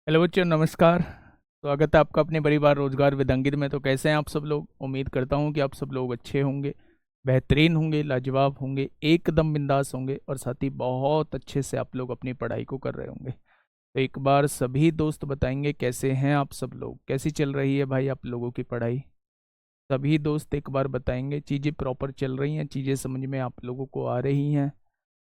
Hello बच्चों, नमस्कार। स्वागत है आपका अपने परिवार रोजगार विद अंकित में। तो कैसे हैं आप सब लोग? उम्मीद करता हूं कि आप सब लोग अच्छे होंगे, बेहतरीन होंगे, लाजवाब होंगे, एकदम बिंदास होंगे और साथ ही बहुत अच्छे से आप लोग अपनी पढ़ाई को कर रहे होंगे। तो एक बार सभी दोस्त बताएंगे कैसे हैं आप सब लोग, कैसी चल रही है भाई आप लोगों की पढ़ाई। सभी दोस्त एक बार बताएंगे चीज़ें प्रॉपर चल रही हैं, चीज़ें समझ में आप लोगों को आ रही हैं।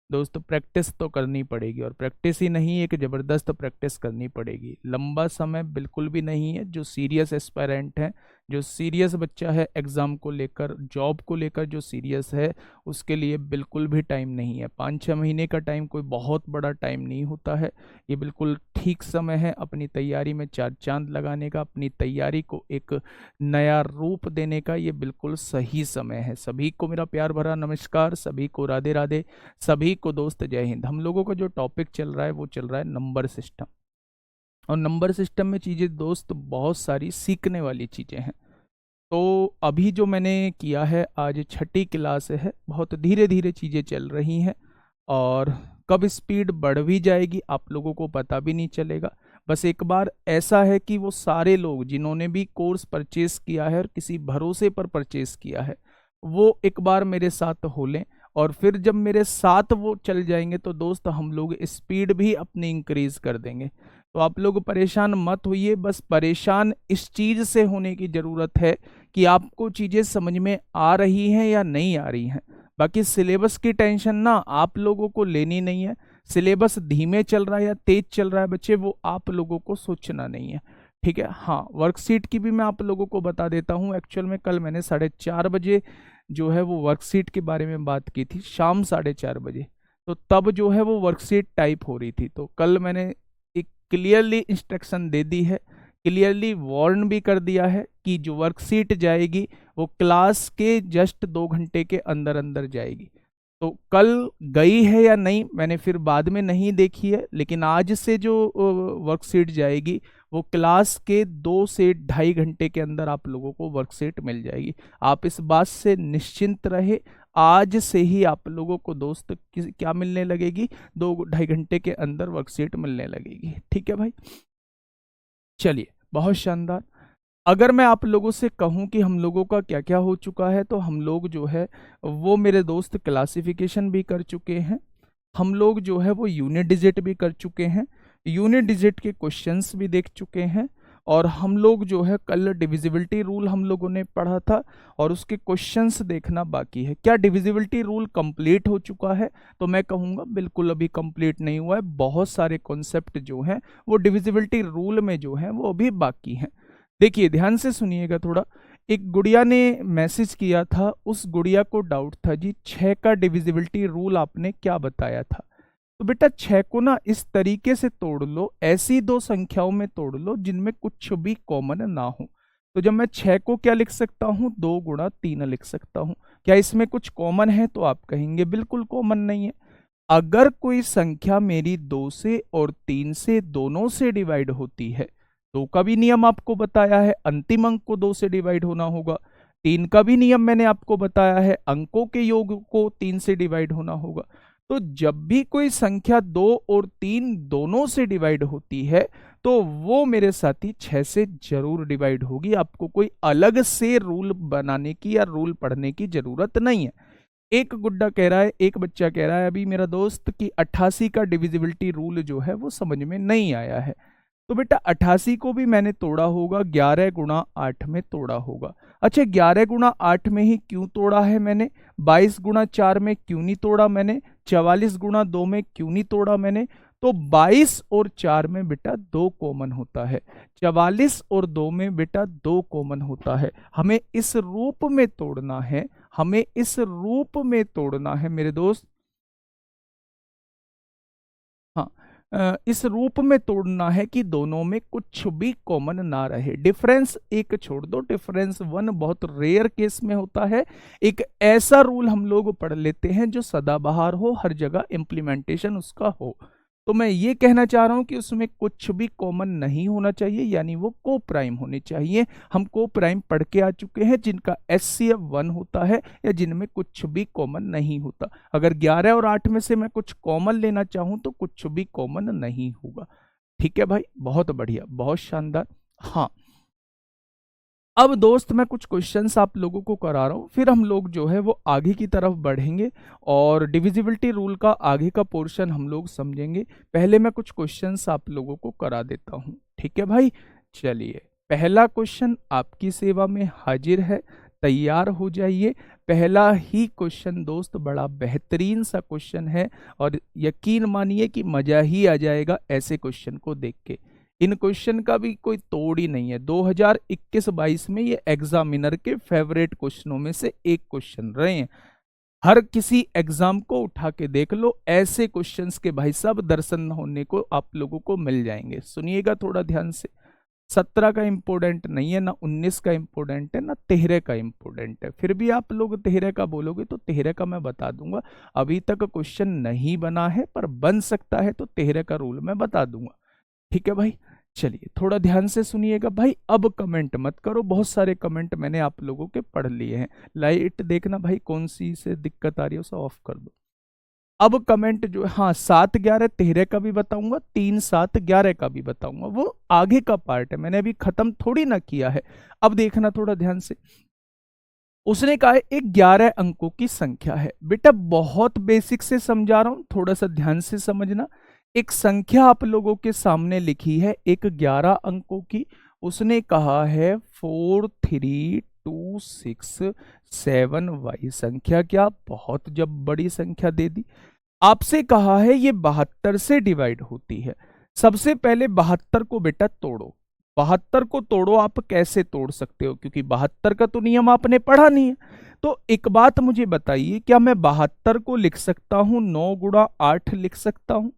दोस्तों प्रैक्टिस तो करनी पड़ेगी, और प्रैक्टिस ही नहीं, एक ज़बरदस्त प्रैक्टिस करनी पड़ेगी। लंबा समय बिल्कुल भी नहीं है। जो सीरियस एस्पायरेंट है, जो सीरियस बच्चा है, एग्ज़ाम को लेकर, जॉब को लेकर जो सीरियस है, उसके लिए बिल्कुल भी टाइम नहीं है। 5-6 महीने का टाइम कोई बहुत बड़ा टाइम नहीं होता है। ये बिल्कुल ठीक समय है अपनी तैयारी में चार चांद लगाने का, अपनी तैयारी को एक नया रूप देने का। ये बिल्कुल सही समय है। सभी को मेरा प्यार भरा नमस्कार, सभी को राधे राधे, सभी को दोस्त जय हिंद। हम लोगों का जो टॉपिक चल रहा है वो चल रहा है नंबर सिस्टम। और नंबर सिस्टम में चीज़ें दोस्त बहुत सारी सीखने वाली चीज़ें हैं। तो अभी जो मैंने किया है, आज छठी क्लास है, बहुत धीरे धीरे चीज़ें चल रही हैं और कब स्पीड बढ़ भी जाएगी आप लोगों को पता भी नहीं चलेगा। बस एक बार ऐसा है कि वो सारे लोग जिन्होंने भी कोर्स परचेस किया है और किसी भरोसे पर परचेस किया है, वो एक बार मेरे साथ हो लें। और फिर जब मेरे साथ वो चल जाएंगे तो दोस्त हम लोग स्पीड भी अपनी इंक्रीज कर देंगे। तो आप लोग परेशान मत होइए, बस परेशान इस चीज़ से होने की ज़रूरत है कि आपको चीज़ें समझ में आ रही हैं या नहीं आ रही हैं। बाकी सिलेबस की टेंशन ना आप लोगों को लेनी नहीं है। सिलेबस धीमे चल रहा है या तेज चल रहा है बच्चे, वो आप लोगों को सोचना नहीं है। ठीक है। हाँ, वर्कशीट की भी मैं आप लोगों को बता देता हूँ। एक्चुअल में कल मैंने 4:30 बजे जो है वो वर्कशीट के बारे में बात की थी, शाम 4:30 बजे। तो तब जो है वो वर्कशीट टाइप हो रही थी। तो कल मैंने एक क्लियरली इंस्ट्रक्शन दे दी है, क्लियरली वार्न भी कर दिया है कि जो वर्कशीट जाएगी वो क्लास के जस्ट 2 घंटे के अंदर अंदर जाएगी। तो कल गई है या नहीं मैंने फिर बाद में नहीं देखी है, लेकिन आज से जो वर्कशीट जाएगी वो क्लास के 2 से 2.5 घंटे के अंदर आप लोगों को वर्कशीट मिल जाएगी। आप इस बात से निश्चिंत रहे। आज से ही आप लोगों को दोस्त क्या मिलने लगेगी? 2-2.5 घंटे के अंदर वर्कशीट मिलने लगेगी। ठीक है भाई, चलिए, बहुत शानदार। अगर मैं आप लोगों से कहूं कि हम लोगों का क्या क्या हो चुका है, तो हम लोग जो है वो मेरे दोस्त क्लासिफिकेशन भी कर चुके हैं। हम लोग जो है वो यूनिट डिजिट भी कर चुके हैं, यूनिट डिजिट के क्वेश्चंस भी देख चुके हैं। और हम लोग जो है कल डिविजिबिलिटी रूल हम लोगों ने पढ़ा था और उसके क्वेश्चंस देखना बाकी है। क्या डिविजिबिलिटी रूल कंप्लीट हो चुका है? तो मैं कहूँगा बिल्कुल अभी कंप्लीट नहीं हुआ है। बहुत सारे कॉन्सेप्ट जो हैं वो डिविजिबिलिटी रूल में जो है वो अभी बाकी हैं। देखिए, ध्यान से सुनिएगा थोड़ा। एक गुड़िया ने मैसेज किया था, उस गुड़िया को डाउट था जी 6 का डिविजिबिलिटी रूल आपने क्या बताया था। तो बेटा 6 को ना इस तरीके से तोड़ लो, ऐसी दो संख्याओं में तोड़ लो जिनमें कुछ भी कॉमन ना हो। तो जब मैं 6 को क्या लिख सकता हूँ, 2 × 3 लिख सकता हूँ। क्या इसमें कुछ कॉमन है? तो आप कहेंगे बिल्कुल कॉमन नहीं है। अगर कोई संख्या मेरी 2 से और 3 से दोनों से डिवाइड होती है, 2 का भी नियम आपको बताया है, अंतिम अंक को 2 से डिवाइड होना होगा। 3 का भी नियम मैंने आपको बताया है, अंकों के योग को 3 से डिवाइड होना होगा। तो जब भी कोई संख्या 2 और 3 दोनों से डिवाइड होती है तो वो मेरे साथी 6 से जरूर डिवाइड होगी। आपको कोई अलग से रूल बनाने की या रूल पढ़ने की जरूरत नहीं है। एक गुड्डा कह रहा है, एक बच्चा कह रहा है अभी मेरा दोस्त कि 88 का डिविजिबिलिटी रूल जो है वो समझ में नहीं आया है। तो बेटा 88 को भी मैंने तोड़ा होगा, 11 × 8 में तोड़ा होगा। अच्छा, 11 × 8 में ही क्यों तोड़ा है मैंने? 22 × 4 में क्यों नहीं तोड़ा मैंने? 44 × 2 में क्यों नहीं तोड़ा मैंने? तो 22 और 4 में बेटा 2 कॉमन होता है, 44 और 2 में बेटा 2 कॉमन होता है। हमें इस रूप में तोड़ना है, हमें इस रूप में तोड़ना है मेरे दोस्त। हाँ, इस रूप में तोड़ना है कि दोनों में कुछ भी कॉमन ना रहे। डिफरेंस एक छोड़ दो, डिफरेंस 1 बहुत रेयर केस में होता है। एक ऐसा रूल हम लोग पढ़ लेते हैं जो सदाबहार हो, हर जगह इम्प्लीमेंटेशन उसका हो। तो मैं ये कहना चाह रहा हूं कि उसमें कुछ भी कॉमन नहीं होना चाहिए, यानी वो को प्राइम होने चाहिए। हम को प्राइम पढ़ के आ चुके हैं जिनका HCF 1 होता है या जिनमें कुछ भी कॉमन नहीं होता। अगर 11 और 8 में से मैं कुछ कॉमन लेना चाहूं तो कुछ भी कॉमन नहीं होगा। ठीक है भाई, बहुत बढ़िया, बहुत शानदार। हाँ, अब दोस्त मैं कुछ क्वेश्चंस आप लोगों को करा रहा हूँ, फिर हम लोग जो है वो आगे की तरफ बढ़ेंगे और डिविजिबिलिटी रूल का आगे का पोर्शन हम लोग समझेंगे। पहले मैं कुछ क्वेश्चंस आप लोगों को करा देता हूँ, ठीक है भाई। चलिए, पहला क्वेश्चन आपकी सेवा में हाजिर है, तैयार हो जाइए। पहला ही क्वेश्चन दोस्त बड़ा बेहतरीन सा क्वेश्चन है और यकीन मानिए कि मजा ही आ जाएगा ऐसे क्वेश्चन को देख के। इन क्वेश्चन का भी कोई तोड़ ही नहीं है। 2021-22 में ये एग्जामिनर के फेवरेट क्वेश्चनों में से एक क्वेश्चन रहे हैं। हर किसी एग्जाम को उठा के देख लो, ऐसे क्वेश्चंस के भाई साहब दर्शन होने को आप लोगों को मिल जाएंगे। सुनिएगा थोड़ा ध्यान से, 17 का इंपोर्टेंट नहीं है, ना 19 का इंपोर्टेंट है, ना 13 का इंपोर्टेंट है। फिर भी आप लोग 13 का बोलोगे तो 13 का मैं बता दूंगा। अभी तक क्वेश्चन नहीं बना है पर बन सकता है, तो 13 का रूल मैं बता दूंगा, ठीक है भाई। चलिए थोड़ा ध्यान से सुनिएगा भाई, अब कमेंट मत करो, बहुत सारे कमेंट मैंने आप लोगों के पढ़ लिए हैं। लाइट देखना भाई, कौन सी से दिक्कत आ रही है उसे ऑफ कर दो। अब कमेंट जो है, हाँ 7, 11, 13 का भी बताऊंगा, 3, 7, 11 का भी बताऊंगा, वो आगे का पार्ट है, मैंने अभी खत्म थोड़ी ना किया है। अब देखना थोड़ा ध्यान से, उसने कहा है एक 11 अंकों की संख्या है। बेटा बहुत बेसिक से समझा रहा हूं, थोड़ा सा ध्यान से समझना। एक संख्या आप लोगों के सामने लिखी है, एक 11 अंकों की। उसने कहा है 43267y संख्या, क्या बहुत जब बड़ी संख्या दे दी। आपसे कहा है ये 72 से डिवाइड होती है। सबसे पहले 72 को बेटा तोड़ो। 72 को तोड़ो, आप कैसे तोड़ सकते हो, क्योंकि 72 का तो नियम आपने पढ़ा नहीं है। तो एक बात मुझे बताइए, क्या मैं 72 को लिख सकता हूं 9 गुणा 8 लिख सकता हूं?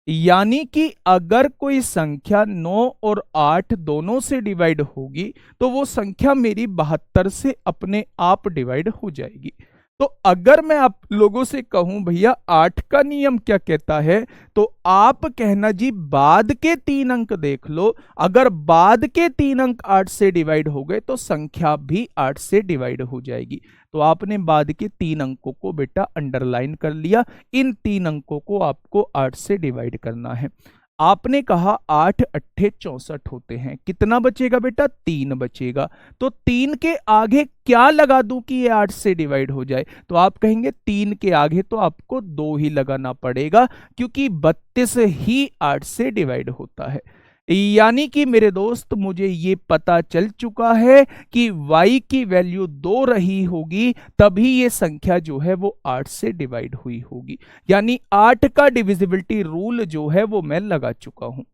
यानी कि अगर कोई संख्या 9 और 8 दोनों से डिवाइड होगी तो वो संख्या मेरी 72 से अपने आप डिवाइड हो जाएगी। तो अगर मैं आप लोगों से कहूं भैया 8 का नियम क्या कहता है, तो आप कहना जी बाद के 3 अंक देख लो। अगर बाद के 3 अंक 8 से डिवाइड हो गए तो संख्या भी 8 से डिवाइड हो जाएगी। तो आपने बाद के 3 अंकों को बेटा अंडरलाइन कर लिया। इन 3 अंकों को आपको 8 से डिवाइड करना है। आपने कहा 8 अट्ठे 64 होते हैं, कितना बचेगा बेटा? 3 बचेगा। तो 3 के आगे क्या लगा दूं कि ये 8 से डिवाइड हो जाए? तो आप कहेंगे 3 के आगे तो आपको 2 ही लगाना पड़ेगा, क्योंकि 32 ही 8 से डिवाइड होता है। यानी कि मेरे दोस्त मुझे ये पता चल चुका है कि y की वैल्यू 2 रही होगी, तभी ये संख्या जो है वो 8 से डिवाइड हुई होगी। यानी 8 का डिविजिबिलिटी रूल जो है वो मैं लगा चुका हूं।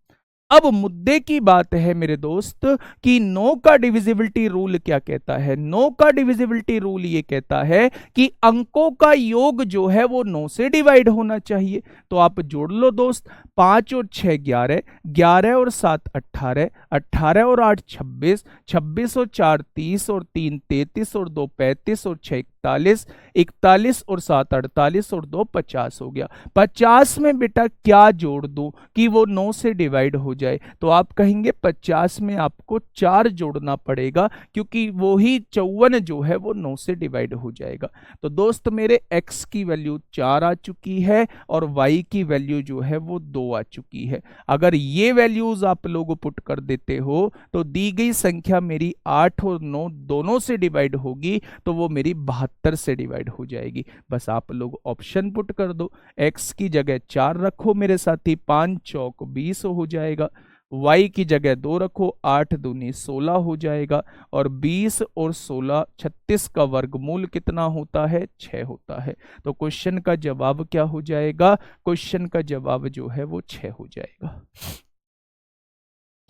अब मुद्दे की बात है मेरे दोस्त कि 9 का डिविजिबिलिटी रूल क्या कहता है। 9 का डिविजिबिलिटी रूल ये कहता है कि अंकों का योग जो है वो 9 से डिवाइड होना चाहिए। तो आप जोड़ लो दोस्त, 5 और 6 11, 11 और 7 18, 18 और 8 26, 26 और 4 30 और 3 33 और 2 35 और 6 41, 41 और 7 48 और 2 50 हो गया। 50 में बेटा क्या जोड़ दूं कि वो 9 से डिवाइड हो जाए? तो आप कहेंगे 50 में आपको 4 जोड़ना पड़ेगा, क्योंकि वो ही 54 जो है वो 9 से डिवाइड हो जाएगा। तो दोस्त मेरे x की वैल्यू 4 आ चुकी है और y की वैल्यू जो है वो 2 आ चुकी है। अगर ये वैल्यूज आप लोग पुट कर देते हो तो दी गई संख्या मेरी 8 और 9 दोनों से डिवाइड होगी, तो वो मेरी 72 से डिवाइड हो जाएगी। बस आप लोग ऑप्शन पुट कर दो, x की जगह 4 रखो मेरे साथी, 5 चौक 20 हो जाएगा। y की जगह 2 रखो, 8 दूनी 16 हो जाएगा। और 20 और 16 36 का वर्गमूल कितना होता है? 6 होता है। तो क्वेश्चन का जवाब क्या हो जाएगा? क्वेश्चन का जवाब जो है वो 6 हो जाएगा।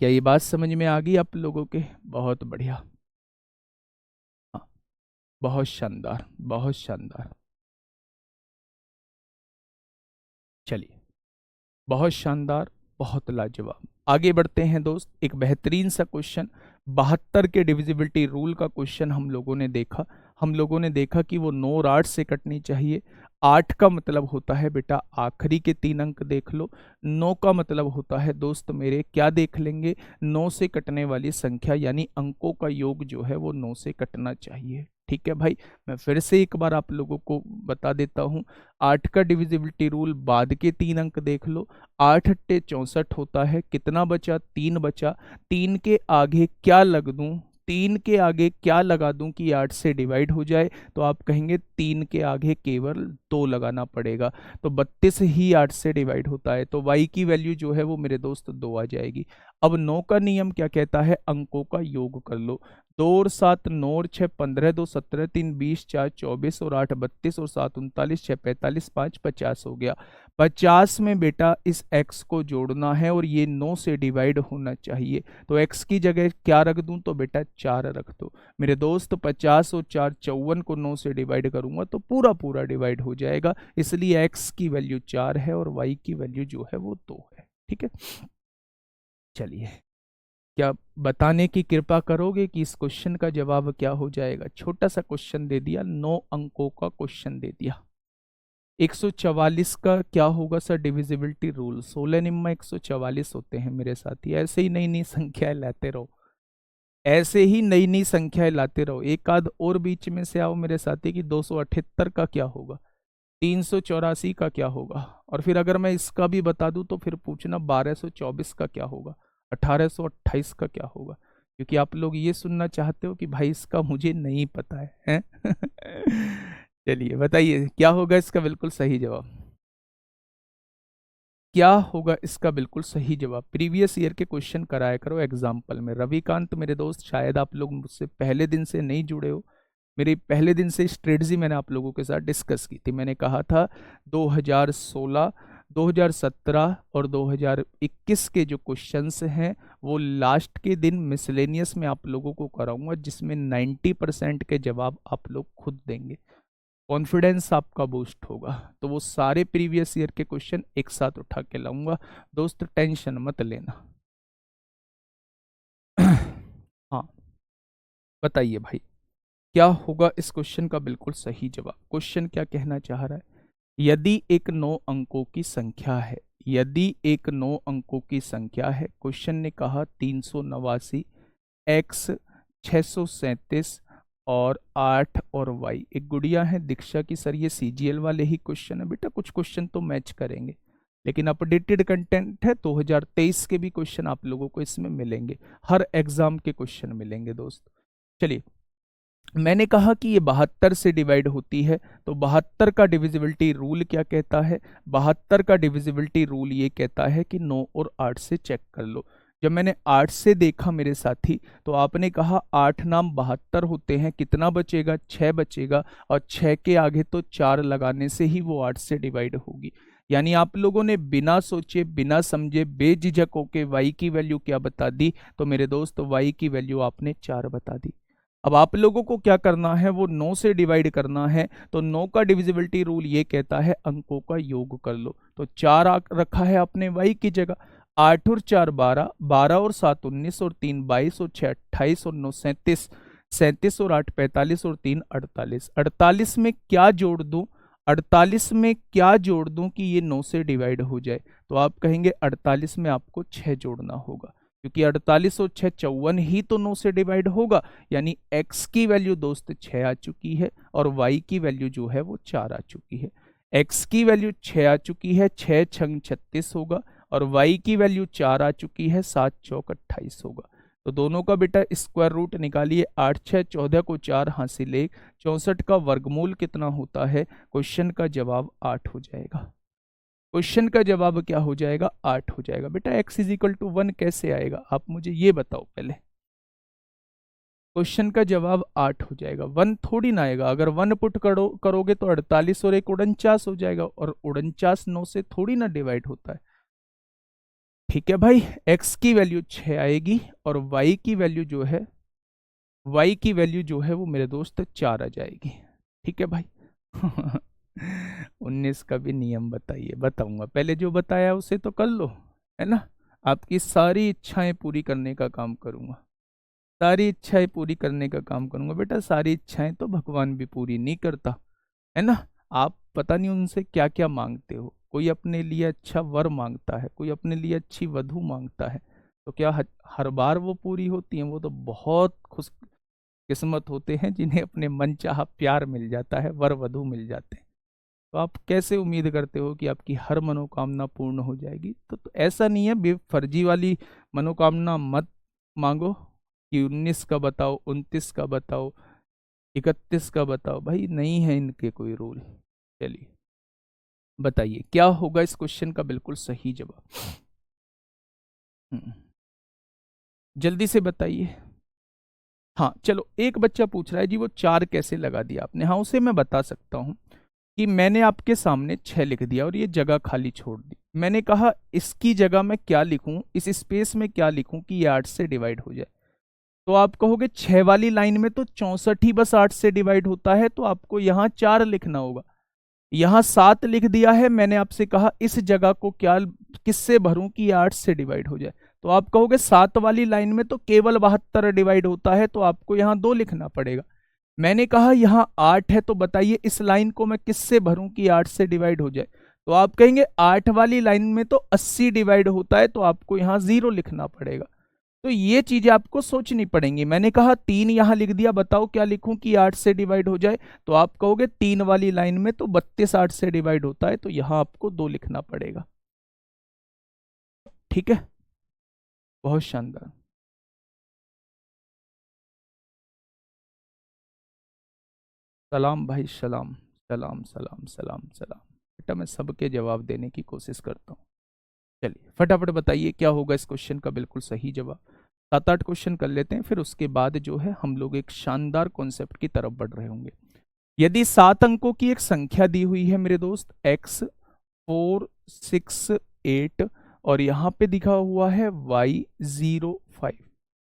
क्या ये बात समझ में आ गई आप लोगों के? बहुत बढ़िया, हाँ, बहुत शानदार, बहुत शानदार। चलिए, बहुत शानदार, बहुत लाजवाब। आगे बढ़ते हैं दोस्त, एक बेहतरीन सा क्वेश्चन 72 के डिविजिबिलिटी रूल का क्वेश्चन हम लोगों ने देखा। हम लोगों ने देखा कि वो 9 और 8 से कटनी चाहिए। 8 का मतलब होता है बेटा आखिरी के 3 अंक देख लो। 9 का मतलब होता है दोस्त मेरे, क्या देख लेंगे? 9 से कटने वाली संख्या, यानी अंकों का योग जो है वो 9 से कटना चाहिए। ठीक है भाई, मैं फिर से एक बार आप लोगों को बता देता हूँ। 8 का डिविजिबिलिटी रूल, बाद के 3 अंक देख लो। 8 अट्टे 64 होता है, कितना बचा? 3 बचा। 3 के आगे क्या लग दूं? 3 के आगे क्या लगा दूं कि 8 से डिवाइड हो जाए? तो आप कहेंगे 3 के आगे केवल 2 लगाना पड़ेगा। तो 32 ही 8 से डिवाइड होता है, तो y की वैल्यू जो है वो मेरे दोस्त 2 आ जाएगी। अब 9 का नियम क्या कहता है? अंकों का योग कर लो। 2 और 7 9 और 6 15, 2 17, 3 20, 4 24 और 8 32 और 7 39, 6 45, 5 50 हो गया। 50 में बेटा इस x को जोड़ना है और ये 9 से डिवाइड होना चाहिए। तो x की जगह क्या रख दूं? तो बेटा 4 रख दो मेरे दोस्त। 50 और 4 54 को 9 से डिवाइड करूंगा तो पूरा पूरा डिवाइड हो जाएगा, इसलिए x की वैल्यू 4 है और y की वैल्यू जो है वो 2 है। ठीक है, चलिए, क्या बताने की कृपा करोगे कि इस क्वेश्चन का जवाब क्या हो जाएगा? छोटा सा क्वेश्चन दे दिया, 9 अंकों का क्वेश्चन दे दिया। 144 का क्या होगा सर डिविजिबिलिटी रूल? 16 निम्मा 144 होते हैं मेरे साथी। ऐसे ही नई नई संख्याएं लाते रहो, ऐसे ही नई नई संख्याएं लाते रहो। एक आध और बीच में से आओ मेरे साथी कि 278 का क्या होगा, 384 का क्या होगा, और फिर अगर मैं इसका भी बता दूं तो फिर पूछना 1224 का क्या होगा, 1828 का क्या होगा, क्योंकि आप लोग ये सुनना चाहते हो कि भाई इसका मुझे नहीं पता है, चलिए बताइए क्या होगा इसका बिल्कुल सही जवाब? क्या होगा इसका बिल्कुल सही जवाब? प्रीवियस ईयर के क्वेश्चन कराया करो एग्जाम्पल में। रविकांत मेरे दोस्त, शायद आप लोग मुझसे पहले दिन से नहीं जुड़े हो। मेरी पहले दिन से स्ट्रेटजी मैंने आप लोगों के साथ डिस्कस की थी। मैंने कहा था 2016, 2017 और 2021 के जो क्वेश्चंस हैं वो लास्ट के दिन मिसलेनियस में आप लोगों को कराऊंगा, जिसमें 90% के जवाब आप लोग खुद देंगे, कॉन्फिडेंस आपका बूस्ट होगा। तो वो सारे प्रीवियस ईयर के क्वेश्चन एक साथ उठा के लाऊंगा दोस्त, टेंशन मत लेना। हाँ, बताइए भाई क्या होगा इस क्वेश्चन का बिल्कुल सही जवाब? क्वेश्चन क्या कहना चाह रहा है? यदि एक 9 अंकों की संख्या है, यदि एक 9 अंकों की संख्या है, क्वेश्चन ने कहा 389, एक्स 637 और 8 और वाई। एक गुड़िया है दीक्षा की, सर ये सीजीएल वाले ही क्वेश्चन है। बेटा कुछ क्वेश्चन तो मैच करेंगे, लेकिन अपडेटेड कंटेंट है, 2023 के भी क्वेश्चन आप लोगों को इसमें मिलेंगे, हर एग्जाम के क्वेश्चन मिलेंगे दोस्त। चलिए, मैंने कहा कि ये 72 से डिवाइड होती है, तो 72 का डिविजिबिलिटी रूल क्या कहता है? 72 का डिविजिबिलिटी रूल ये कहता है कि 9 और 8 से चेक कर लो। जब मैंने 8 से देखा मेरे साथी, तो आपने कहा 8 नाम 72 होते हैं, कितना बचेगा? 6 बचेगा, और 6 के आगे तो 4 लगाने से ही वो 8 से डिवाइड होगी। यानी आप लोगों ने बिना सोचे बिना समझे बेझिझक होके y की वैल्यू क्या बता दी? तो मेरे दोस्त y की वैल्यू आपने 4 बता दी। अब आप लोगों को क्या करना है? वो 9 से डिवाइड करना है, तो 9 का डिविजिबिलिटी रूल ये कहता है अंकों का योग कर लो। तो 4 रखा है आपने y की जगह, 8 और 4 12, 12 और 7 19 और 3 22 और 6 28 और 9 37, 37 और 8 45 और 3 48। 48 में क्या जोड़ दूं? 48 में क्या जोड़ दूं कि ये 9 से डिवाइड हो जाए? तो आप कहेंगे 48 में आपको 6 जोड़ना होगा, क्योंकि 48 और 6 54 ही तो 9 से डिवाइड होगा। यानी x की वैल्यू दोस्त 6 आ चुकी है और y की वैल्यू जो है वो 4 आ चुकी है। x की वैल्यू 6 आ चुकी है, 6 छंग 36 होगा, और y की वैल्यू 4 आ चुकी है, 7 चौक 28 होगा। तो दोनों का बेटा स्क्वायर रूट निकालिए। 8 6 14 को 4 हासिल 1, 64 का वर्गमूल कितना होता है? क्वेश्चन का जवाब 8 हो जाएगा। क्वेश्चन का जवाब क्या हो जाएगा? 8 हो जाएगा। बेटा x इज इक्वल टू 1 कैसे आएगा? आप मुझे ये बताओ पहले। क्वेश्चन का जवाब 8 हो जाएगा, 1 थोड़ी ना आएगा। अगर 1 पुट करोगे तो 48 और 1 49 हो जाएगा, और 49 9 से थोड़ी ना डिवाइड होता है। ठीक है भाई, x की वैल्यू 6 आएगी और y की वैल्यू जो है, y की वैल्यू जो है वो मेरे दोस्त 4 आ जाएगी। ठीक है भाई। 19 का भी नियम बताइए? बताऊंगा, पहले जो बताया उसे तो कर लो, है ना। आपकी सारी इच्छाएं पूरी करने का काम करूंगा, सारी इच्छाएं पूरी करने का काम करूंगा। बेटा सारी इच्छाएं तो भगवान भी पूरी नहीं करता, है ना। आप पता नहीं उनसे क्या क्या मांगते हो। कोई अपने लिए अच्छा वर मांगता है, कोई अपने लिए अच्छी वधू मांगता है, तो क्या हर बार वो पूरी होती है? वो तो बहुत खुश किस्मत होते हैं जिन्हें अपने मनचाहा प्यार मिल जाता है, वर वधू मिल जाते हैं। तो आप कैसे उम्मीद करते हो कि आपकी हर मनोकामना पूर्ण हो जाएगी? तो ऐसा नहीं है, फर्जी वाली मनोकामना मत मांगो कि 19 का बताओ, 29 का बताओ, 31 का बताओ। भाई नहीं है इनके कोई रूल। चलिए बताइए क्या होगा इस क्वेश्चन का बिल्कुल सही जवाब। जल्दी से बताइए। हाँ चलो, एक बच्चा पूछ रहा है जी वो 4 कैसे लगा दिया आपने। हाँ उसे मैं बता सकता हूँ कि मैंने आपके सामने 6 लिख दिया और ये जगह खाली छोड़ दी। मैंने कहा इसकी जगह मैं क्या लिखूं, इस स्पेस में क्या लिखूं कि ये 8 से डिवाइड हो जाए। तो आप कहोगे 6 वाली लाइन में तो 64 ही बस 8 से डिवाइड होता है, तो आपको यहाँ 4 लिखना होगा। यहाँ 7 लिख दिया है, मैंने आपसे कहा इस जगह को क्या किससे भरूं कि ये 8 से डिवाइड हो जाए। तो आप कहोगे 7 वाली लाइन में तो केवल 72 डिवाइड होता है, तो आपको यहाँ 2 लिखना पड़ेगा। मैंने कहा यहाँ 8 है, तो बताइए इस लाइन को मैं किससे भरूं कि 8 से डिवाइड हो जाए। तो आप कहेंगे 8 वाली लाइन में तो 80 डिवाइड होता है, तो आपको यहाँ 0 लिखना पड़ेगा। तो ये चीजें आपको सोचनी पड़ेंगी। मैंने कहा 3 यहां लिख दिया, बताओ क्या लिखूं कि 8 से डिवाइड हो जाए। तो आप कहोगे 3 वाली लाइन में तो 32 8 से डिवाइड होता है, तो यहां आपको 2 लिखना पड़ेगा। ठीक है, बहुत शानदार। सलाम भाई, सलाम सलाम सलाम सलाम सलाम। बेटा मैं सबके जवाब देने की कोशिश करता हूँ। चलिए फटाफट बताइए क्या होगा इस क्वेश्चन का बिल्कुल सही जवाब। 7 8 क्वेश्चन कर लेते हैं, फिर उसके बाद जो है हम लोग एक शानदार कॉन्सेप्ट की तरफ बढ़ रहे होंगे। यदि 7 अंकों की एक संख्या दी हुई है मेरे दोस्त, x 4 6 8, और यहाँ पे दिखा हुआ है y 0 5,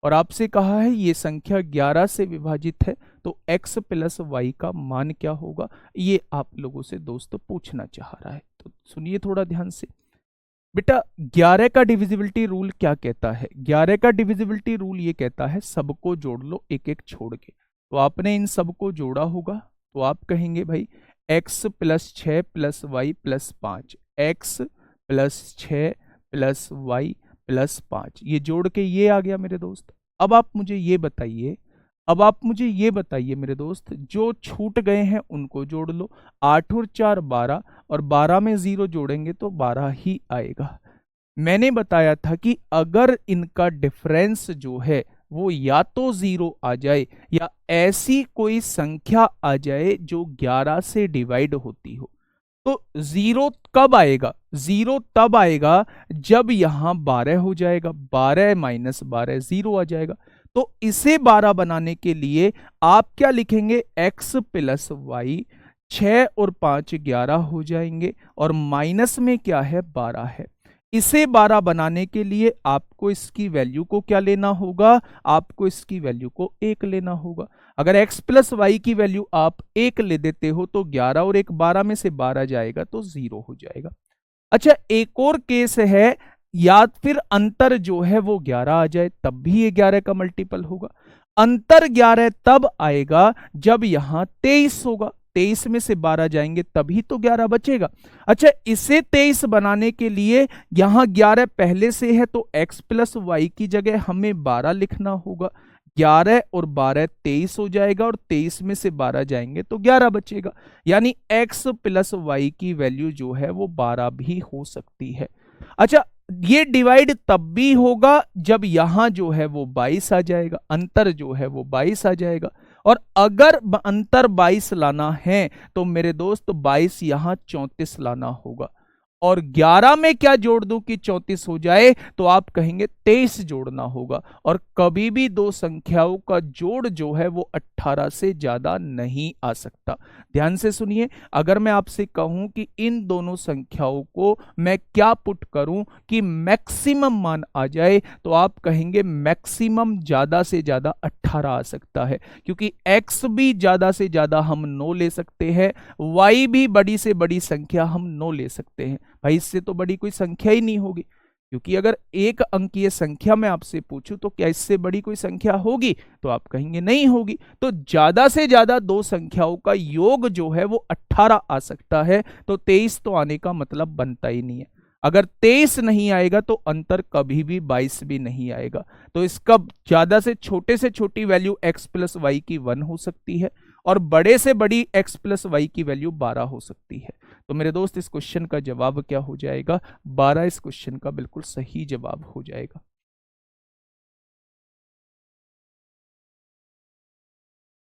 और आपसे कहा है ये संख्या 11 से विभाजित है, तो x प्लस वाई का मान क्या होगा, ये आप लोगों से दोस्त पूछना चाह रहा है। तो सुनिए थोड़ा ध्यान से। बेटा 11 का डिविजिबिलिटी रूल क्या कहता है? 11 का डिविजिबिलिटी रूल ये कहता है सबको जोड़ लो एक एक छोड़ के। तो आपने इन सबको जोड़ा होगा, तो आप कहेंगे भाई x plus 6 plus y plus 5, x plus 6 plus y plus 5, ये जोड़ के ये आ गया मेरे दोस्त। अब आप मुझे ये बताइए, मेरे दोस्त, जो छूट गए हैं उनको जोड़ लो। 8 और 4 12, और 12 में 0 जोड़ेंगे तो 12 ही आएगा। मैंने बताया था कि अगर इनका डिफरेंस जो है वो या तो 0 आ जाए या ऐसी कोई संख्या आ जाए जो 11 से डिवाइड होती हो, तो 0 कब आएगा? 0 तब आएगा जब यहां 12 हो जाएगा, 12 माइनस 12 0 आ जाएगा। तो इसे 12 बनाने के लिए आप क्या लिखेंगे? x प्लस वाई, 6 और 5 11 हो जाएंगे, और माइनस में क्या है? 12 है। इसे 12 बनाने के लिए आपको इसकी वैल्यू को क्या लेना होगा? आपको इसकी वैल्यू को 1 लेना होगा। अगर x प्लस वाई की वैल्यू आप 1 ले देते हो तो 11 और 1 12 में से 12 जाएगा तो 0 हो जाएगा। अच्छा एक और केस है, या फिर अंतर जो है वो 11 आ जाए, तब भी ये 11 का मल्टीपल होगा। अंतर 11 तब आएगा जब यहां 23 होगा, 23 में से 12 जाएंगे तभी तो 11 बचेगा। अच्छा इसे 23 बनाने के लिए यहां 11 पहले से है, तो x प्लस वाई की जगह हमें 12 लिखना होगा। 11 और 12 23 हो जाएगा, और 23 में से 12 जाएंगे तो 11 बचेगा। यानी x प्लस वाई की वैल्यू जो है वो 12 भी हो सकती है। अच्छा ये डिवाइड तब भी होगा जब यहां जो है वो 22 आ जाएगा, अंतर जो है वो 22 आ जाएगा। और अगर अंतर 22 लाना है तो मेरे दोस्त 22 यहां 34 लाना होगा, और 11 में क्या जोड़ दूं कि 34 हो जाए, तो आप कहेंगे 23 जोड़ना होगा। और कभी भी दो संख्याओं का जोड़ जो है वो 18 से ज्यादा नहीं आ सकता। ध्यान से सुनिए, अगर मैं आपसे कहूं कि इन दोनों संख्याओं को मैं क्या पुट करूं कि मैक्सिमम मान आ जाए, तो आप कहेंगे मैक्सिमम ज्यादा से ज्यादा 18 आ सकता है, क्योंकि x भी ज्यादा से ज्यादा हम 9 ले सकते हैं, y भी बड़ी से बड़ी संख्या हम 9 ले सकते हैं। भाई इससे तो बड़ी कोई संख्या ही नहीं होगी, क्योंकि अगर एक अंकीय संख्या मैं आपसे पूछूं तो क्या इससे बड़ी कोई संख्या होगी, तो आप कहेंगे नहीं होगी। तो ज्यादा से ज्यादा दो संख्याओं का योग जो है वो 18 आ सकता है, तो 23 तो आने का मतलब बनता ही नहीं है। अगर 23 नहीं आएगा तो अंतर कभी भी 22 भी नहीं आएगा। तो इसका ज्यादा से छोटी वैल्यू x प्लस वाई की 1 हो सकती है और बड़े से बड़ी x प्लस वाई की वैल्यू 12 हो सकती है। तो मेरे दोस्त इस क्वेश्चन का जवाब क्या हो जाएगा? 12 इस क्वेश्चन का बिल्कुल सही जवाब हो जाएगा।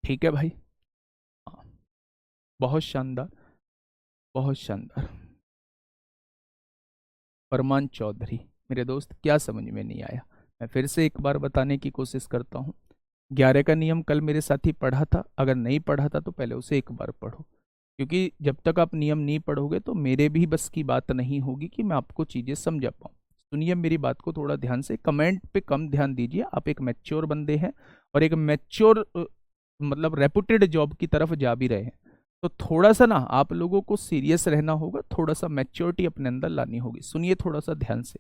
ठीक है भाई। हाँ, बहुत शानदार, बहुत शानदार। फरमान चौधरी, मेरे दोस्त क्या समझ में नहीं आया? मैं फिर से एक बार बताने की कोशिश करता हूँ। 11 का नियम कल मेरे साथ ही पढ़ा था, अगर नहीं पढ़ा था तो पहले उसे एक बार पढ़ो, क्योंकि जब तक आप नियम नहीं पढ़ोगे तो मेरे भी बस की बात नहीं होगी कि मैं आपको चीज़ें समझा पाऊँ। सुनिए मेरी बात को थोड़ा ध्यान से, कमेंट पे कम ध्यान दीजिए, आप एक मैच्योर बंदे हैं और एक मैच्योर मतलब रेपुटेड जॉब की तरफ जा भी रहे हैं। तो थोड़ा सा ना आप लोगों को सीरियस रहना होगा, थोड़ा सा मैच्योरिटी अपने अंदर लानी होगी। सुनिए थोड़ा सा ध्यान से।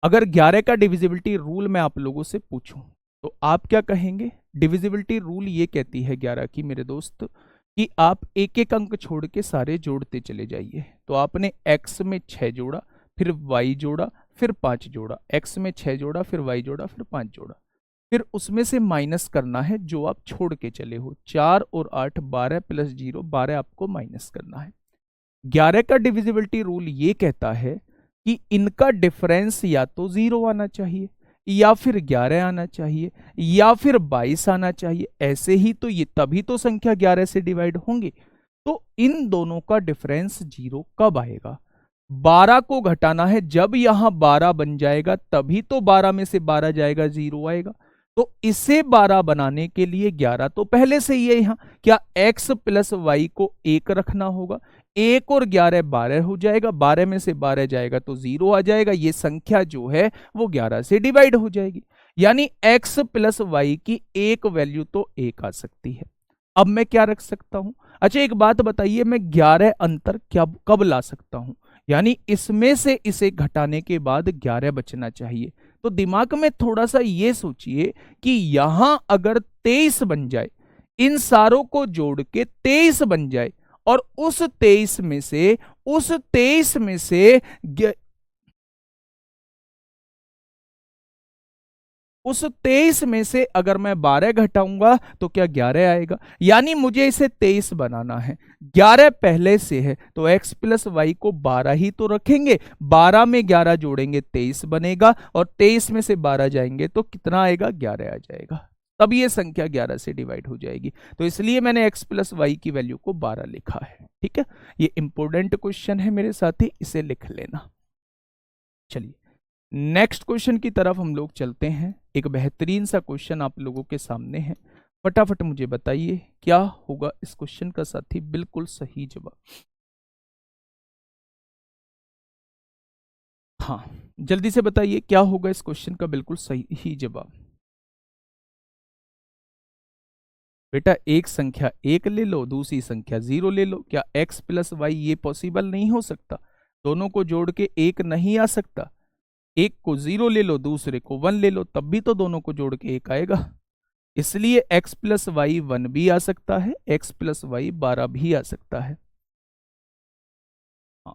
अगर 11 का डिविजिबिलिटी रूल मैं आप लोगों से पूछूं तो आप क्या कहेंगे? डिविजिबिलिटी रूल ये कहती है 11 की मेरे दोस्त कि आप एक एक अंक छोड़ के सारे जोड़ते चले जाइए। तो आपने x में 6 जोड़ा, फिर y जोड़ा, फिर 5 जोड़ा, x में 6 जोड़ा, फिर y जोड़ा, फिर 5 जोड़ा, फिर उसमें से माइनस करना है जो आप छोड़ के चले हो। 4 और 8 12 प्लस 0 12 आपको माइनस करना है। 11 का डिविजिबिलिटी रूल ये कहता है कि इनका डिफरेंस या तो 0 आना चाहिए, या फिर 11 आना चाहिए, या फिर 22 आना चाहिए। ऐसे ही तो ये तभी तो संख्या 11 से डिवाइड होंगी। तो इन दोनों का डिफरेंस 0 कब आएगा? 12 को घटाना है, जब यहां 12 बन जाएगा तभी तो 12 में से 12 जाएगा, 0 आएगा। तो इसे 12 बनाने के लिए 11 तो पहले से ही है यहां, क्या x प्लस वाई को 1 रखना होगा। 1 और 11 12 हो जाएगा, 12 में से 12 जाएगा तो 0 आ जाएगा। ये संख्या जो है वो 11 से डिवाइड हो जाएगी, यानी x प्लस वाई की एक वैल्यू तो 1 आ सकती है। अब मैं क्या रख सकता हूं? अच्छा एक बात बताइए, मैं 11 अंतर क्या कब ला सकता हूं? यानी इसमें से इसे घटाने के बाद 11 बचना चाहिए। तो दिमाग में थोड़ा सा ये सोचिए कि यहां अगर 23 बन जाए, इन सारों को जोड़ के 23 बन जाए, और उस 23 में से उस 23 में से अगर मैं 12 घटाऊंगा तो क्या 11 आएगा? यानी मुझे इसे 23 बनाना है, 11 पहले से है तो x प्लस वाई को 12 ही तो रखेंगे, 12 में 11 जोड़ेंगे 23 बनेगा, और 23 में से 12 जाएंगे तो कितना आएगा? 11 आ जाएगा। तब ये संख्या 11 से डिवाइड हो जाएगी। तो इसलिए मैंने x प्लस वाई की वैल्यू को 12 लिखा है। ठीक है, ये इंपॉर्टेंट क्वेश्चन है मेरे साथी, इसे लिख लेना। चलिए नेक्स्ट क्वेश्चन की तरफ हम लोग चलते हैं। एक बेहतरीन सा क्वेश्चन आप लोगों के सामने है, फटाफट मुझे बताइए क्या होगा इस क्वेश्चन का साथी बिल्कुल सही जवाब। हाँ जल्दी से बताइए क्या होगा इस क्वेश्चन का बिल्कुल सही जवाब। बेटा एक संख्या 1 ले लो, दूसरी संख्या 0 ले लो। क्या x प्लस वाई ये पॉसिबल नहीं हो सकता? दोनों को जोड़ के 1 नहीं आ सकता? एक को 0 ले लो, दूसरे को 1 ले लो, तब भी तो दोनों को जोड़ के 1 आएगा। इसलिए x प्लस वाई 1 भी आ सकता है, x प्लस वाई 12 भी आ सकता है। हाँ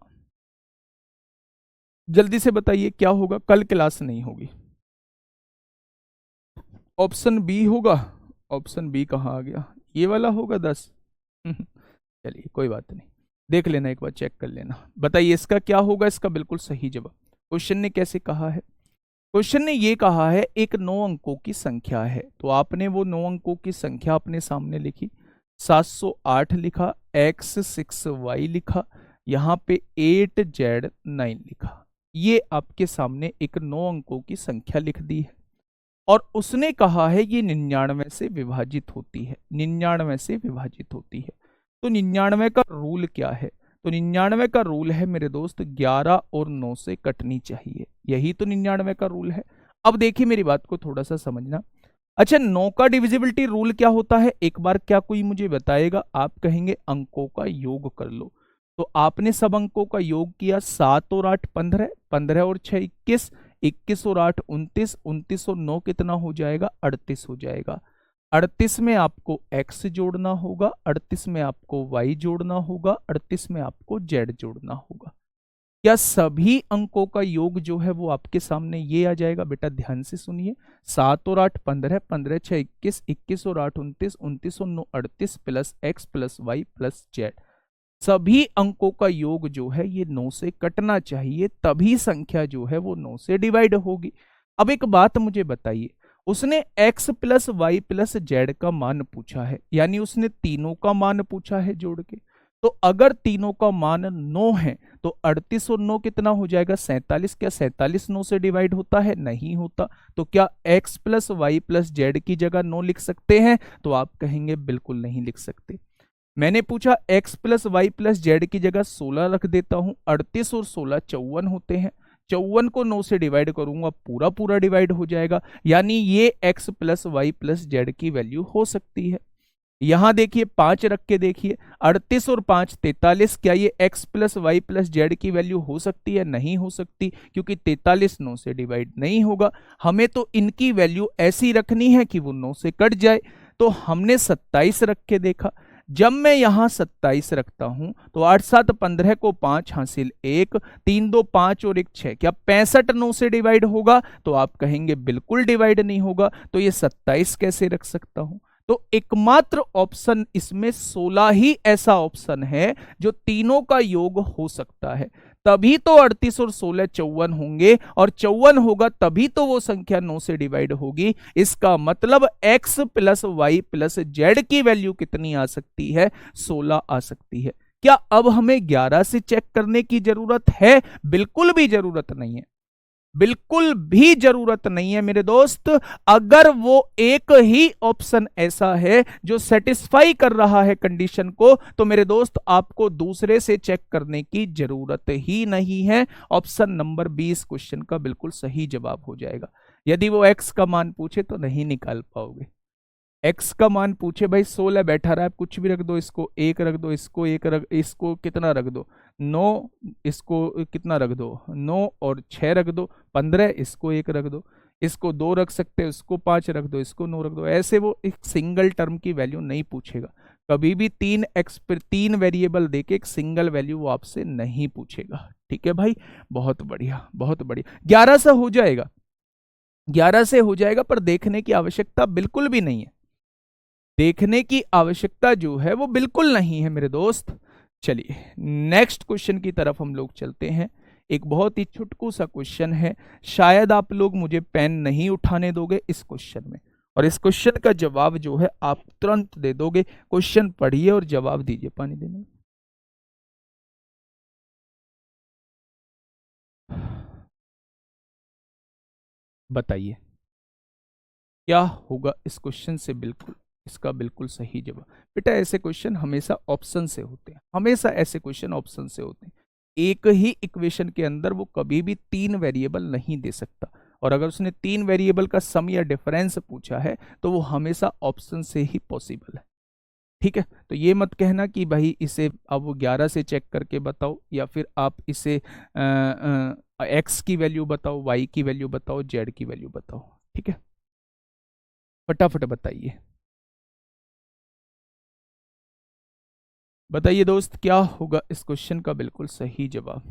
जल्दी से बताइए क्या होगा, कल क्लास नहीं होगी। ऑप्शन बी होगा। ऑप्शन बी कहाँ आ गया? ये वाला होगा 10। चलिए कोई बात नहीं, देख लेना एक बार, चेक कर लेना। बताइए इसका क्या होगा, इसका बिल्कुल सही जवाब। क्वेश्चन ने कैसे कहा है? क्वेश्चन ने ये कहा है एक 9 अंकों की संख्या है, तो आपने वो 9 अंकों की संख्या अपने सामने लिखी, 708 लिखा, x6y लिखा, यहाँ पे 8z9 लिखा। ये आपके सामने एक 9 अंकों की संख्या लिख दी है, और उसने कहा है ये 99 से विभाजित होती है, 99 से विभाजित होती है। तो 99 का रूल क्या है? तो 99 का रूल है मेरे दोस्त 11 और 9 से कटनी चाहिए, यही तो 99 का रूल है। अब देखिए मेरी बात को थोड़ा सा समझना। अच्छा 9 का डिविजिबिलिटी रूल क्या होता है, एक बार क्या कोई मुझे बताएगा? आप कहेंगे अंकों का योग कर लो। तो आपने सब अंकों का योग किया, 7 और 8 15, 15 और 6 21, 21 और 8 29, 29 और 9 कितना हो जाएगा? 38 हो जाएगा। 38 में आपको x जोड़ना होगा, 38 में आपको y जोड़ना होगा, 38 में आपको z जोड़ना होगा। क्या सभी अंकों का योग जो है वो आपके सामने ये आ जाएगा? बेटा ध्यान से सुनिए, 7 और 8 15, 15 6 21, 21 और 8 29, 29 और 9 38 plus x plus y plus z. सभी अंकों का योग जो है ये 9 से कटना चाहिए, तभी संख्या जो है वो 9 से डिवाइड होगी। अब एक बात मुझे बताइए, उसने x plus y plus z का मान पूछा है, यानी उसने तीनों का मान पूछा है जोड़ के। तो अगर तीनों का मान 9 है तो 38 और 9 कितना हो जाएगा? 47। क्या 47 9 से डिवाइड होता है? नहीं होता। तो क्या x plus y plus z की जगह 9 लिख सकते हैं? तो आप कहेंगे बिल्कुल नहीं लिख सकते। मैंने पूछा x plus y plus z की जगह 16 रख देता हूं। 38 और 16 54 होते हैं। 54 को 9 से डिवाइड करूंगा, पूरा पूरा डिवाइड हो जाएगा, यानी ये x plus y plus z की वैल्यू हो सकती है। यहां देखिए 5 रख के देखिए, 38 और 5 43। क्या ये x plus y plus z की वैल्यू हो सकती है? नहीं हो सकती, क्योंकि 43 9 से डिवाइड नहीं होगा। हमें तो इनकी वैल्यू ऐसी रखनी है कि वो 9 से कट जाए। तो हमने 27 रख के देखा। जब मैं यहां 27 रखता हूं तो 8 7 15 को 5 हासिल 1, 3 2 5 और 1 6। क्या 65 9 से डिवाइड होगा? तो आप कहेंगे बिल्कुल डिवाइड नहीं होगा। तो ये 27 कैसे रख सकता हूं? तो एकमात्र ऑप्शन इसमें 16 ही ऐसा ऑप्शन है जो तीनों का योग हो सकता है। तभी तो 38 और 16 54 होंगे, और 54 होगा तभी तो वो संख्या 9 से डिवाइड होगी। इसका मतलब x plus y plus z की वैल्यू कितनी आ सकती है? 16 आ सकती है। क्या अब हमें 11 से चेक करने की जरूरत है? बिल्कुल भी जरूरत नहीं है, बिल्कुल भी जरूरत नहीं है मेरे दोस्त। अगर वो एक ही ऑप्शन ऐसा है जो सेटिस्फाई कर रहा है कंडीशन को, तो मेरे दोस्त आपको दूसरे से चेक करने की जरूरत ही नहीं है। ऑप्शन नंबर 20 क्वेश्चन का बिल्कुल सही जवाब हो जाएगा। यदि वो एक्स का मान पूछे तो नहीं निकाल पाओगे। एक्स का मान पूछे, भाई 16 बैठा रहा है, कुछ भी रख दो, इसको 1 रख दो, इसको 1 रख, इसको कितना रख दो 9, इसको कितना रख दो 9 और 6 रख दो 15, इसको 1 रख दो, इसको 2 रख सकते हो, इसको 5 रख दो, इसको 9 रख दो। ऐसे वो एक सिंगल टर्म की वैल्यू नहीं पूछेगा कभी भी। 3 वेरिएबल देके एक सिंगल वैल्यू वो आपसे नहीं पूछेगा। ठीक है भाई, बहुत बढ़िया बहुत बढ़िया। 11 से हो जाएगा, 11 से हो जाएगा, पर देखने की आवश्यकता बिल्कुल भी नहीं है। देखने की आवश्यकता जो है वो बिल्कुल नहीं है मेरे दोस्त। चलिए नेक्स्ट क्वेश्चन की तरफ हम लोग चलते हैं। एक बहुत ही छुटकू सा क्वेश्चन है, शायद आप लोग मुझे पेन नहीं उठाने दोगे इस क्वेश्चन में, और इस क्वेश्चन का जवाब जो है आप तुरंत दे दोगे। क्वेश्चन पढ़िए और जवाब दीजिए। पानी देना। बताइए क्या होगा इस क्वेश्चन से? बिल्कुल इसका बिल्कुल सही जवाब। बेटा ऐसे क्वेश्चन हमेशा ऑप्शन से होते हैं, हमेशा ऐसे क्वेश्चन ऑप्शन से होते हैं। एक ही इक्वेशन के अंदर वो कभी भी 3 वेरिएबल नहीं दे सकता, और अगर उसने 3 वेरिएबल का सम या डिफरेंस पूछा है तो वो हमेशा ऑप्शन से ही पॉसिबल है। ठीक है, तो ये मत कहना कि भाई इसे अब वो 11 से चेक करके बताओ, या फिर आप इसे एक्स की वैल्यू बताओ, वाई की वैल्यू बताओ, जेड की वैल्यू बताओ। ठीक है, फटाफट बताइए। बताइए दोस्त क्या होगा इस क्वेश्चन का बिल्कुल सही जवाब?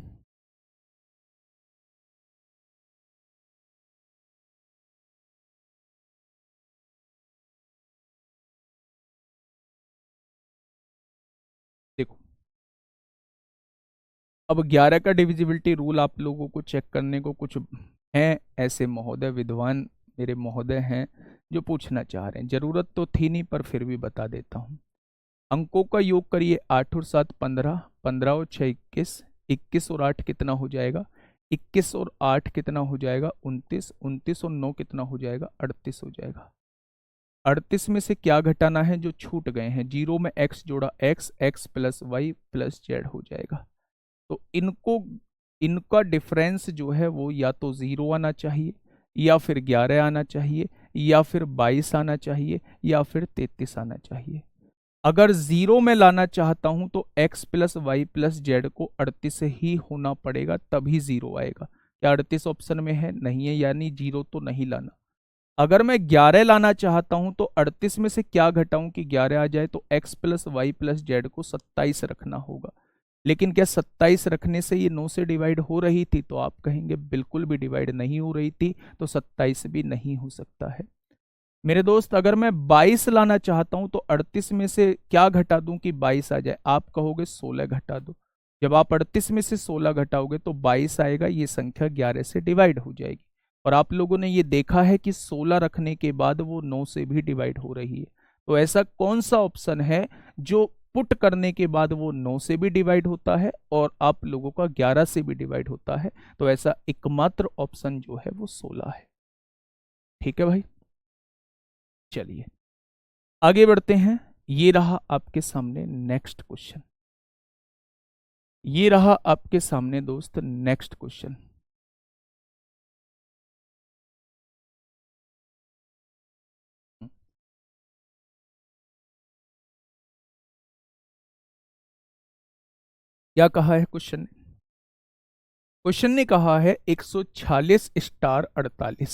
देखो, अब 11 का डिविजिबिलिटी रूल आप लोगों को चेक करने को कुछ हैं ऐसे महोदय, विद्वान मेरे महोदय हैं जो पूछना चाह रहे हैं। जरूरत तो थी नहीं, पर फिर भी बता देता हूं। अंकों का योग करिए, 8 और 7 15, 15 और 6 21, 21 और 8 कितना हो जाएगा? 21 और 8 कितना हो जाएगा? 29, 29 और 9 कितना हो जाएगा? 38 हो जाएगा। 38 में से क्या घटाना है? जो छूट गए हैं, जीरो में x जोड़ा, x x plus y plus z हो जाएगा। तो इनको, इनका डिफरेंस जो है वो या तो 0 आना चाहिए, या फिर 11 आना चाहिए, या फिर 22 आना चाहिए, या फिर 33 आना चाहिए। अगर 0 में लाना चाहता हूं तो x plus y plus z को 38 ही होना पड़ेगा, तभी 0 आएगा। क्या 38 ऑप्शन में है? नहीं है, यानी 0 तो नहीं लाना। अगर मैं 11 लाना चाहता हूं तो 38 में से क्या घटाऊं कि 11 आ जाए? तो x plus y plus z को 27 रखना होगा। लेकिन क्या 27 रखने से ये 9 से डिवाइड हो रही थी? तो आप कहेंगे बिल्कुल भी डिवाइड नहीं हो रही थी, तो 27 भी नहीं हो सकता है। मेरे दोस्त, अगर मैं 22 लाना चाहता हूं तो 38 में से क्या घटा दूं कि 22 आ जाए? आप कहोगे 16 घटा दो। जब आप 38 में से 16 घटाओगे तो 22 आएगा, ये संख्या 11 से डिवाइड हो जाएगी। और आप लोगों ने ये देखा है कि 16 रखने के बाद वो 9 से भी डिवाइड हो रही है। तो ऐसा कौन सा ऑप्शन है जो पुट करने के बाद वो 9 से भी डिवाइड होता है और आप लोगों का 11 से भी डिवाइड होता है? तो ऐसा एकमात्र ऑप्शन जो है वो 16 है। ठीक है भाई, चलिए आगे बढ़ते हैं। ये रहा आपके सामने नेक्स्ट क्वेश्चन। ये रहा आपके सामने दोस्त नेक्स्ट क्वेश्चन। क्या कहा है क्वेश्चन ने? क्वेश्चन ने कहा है 146 स्टार 48।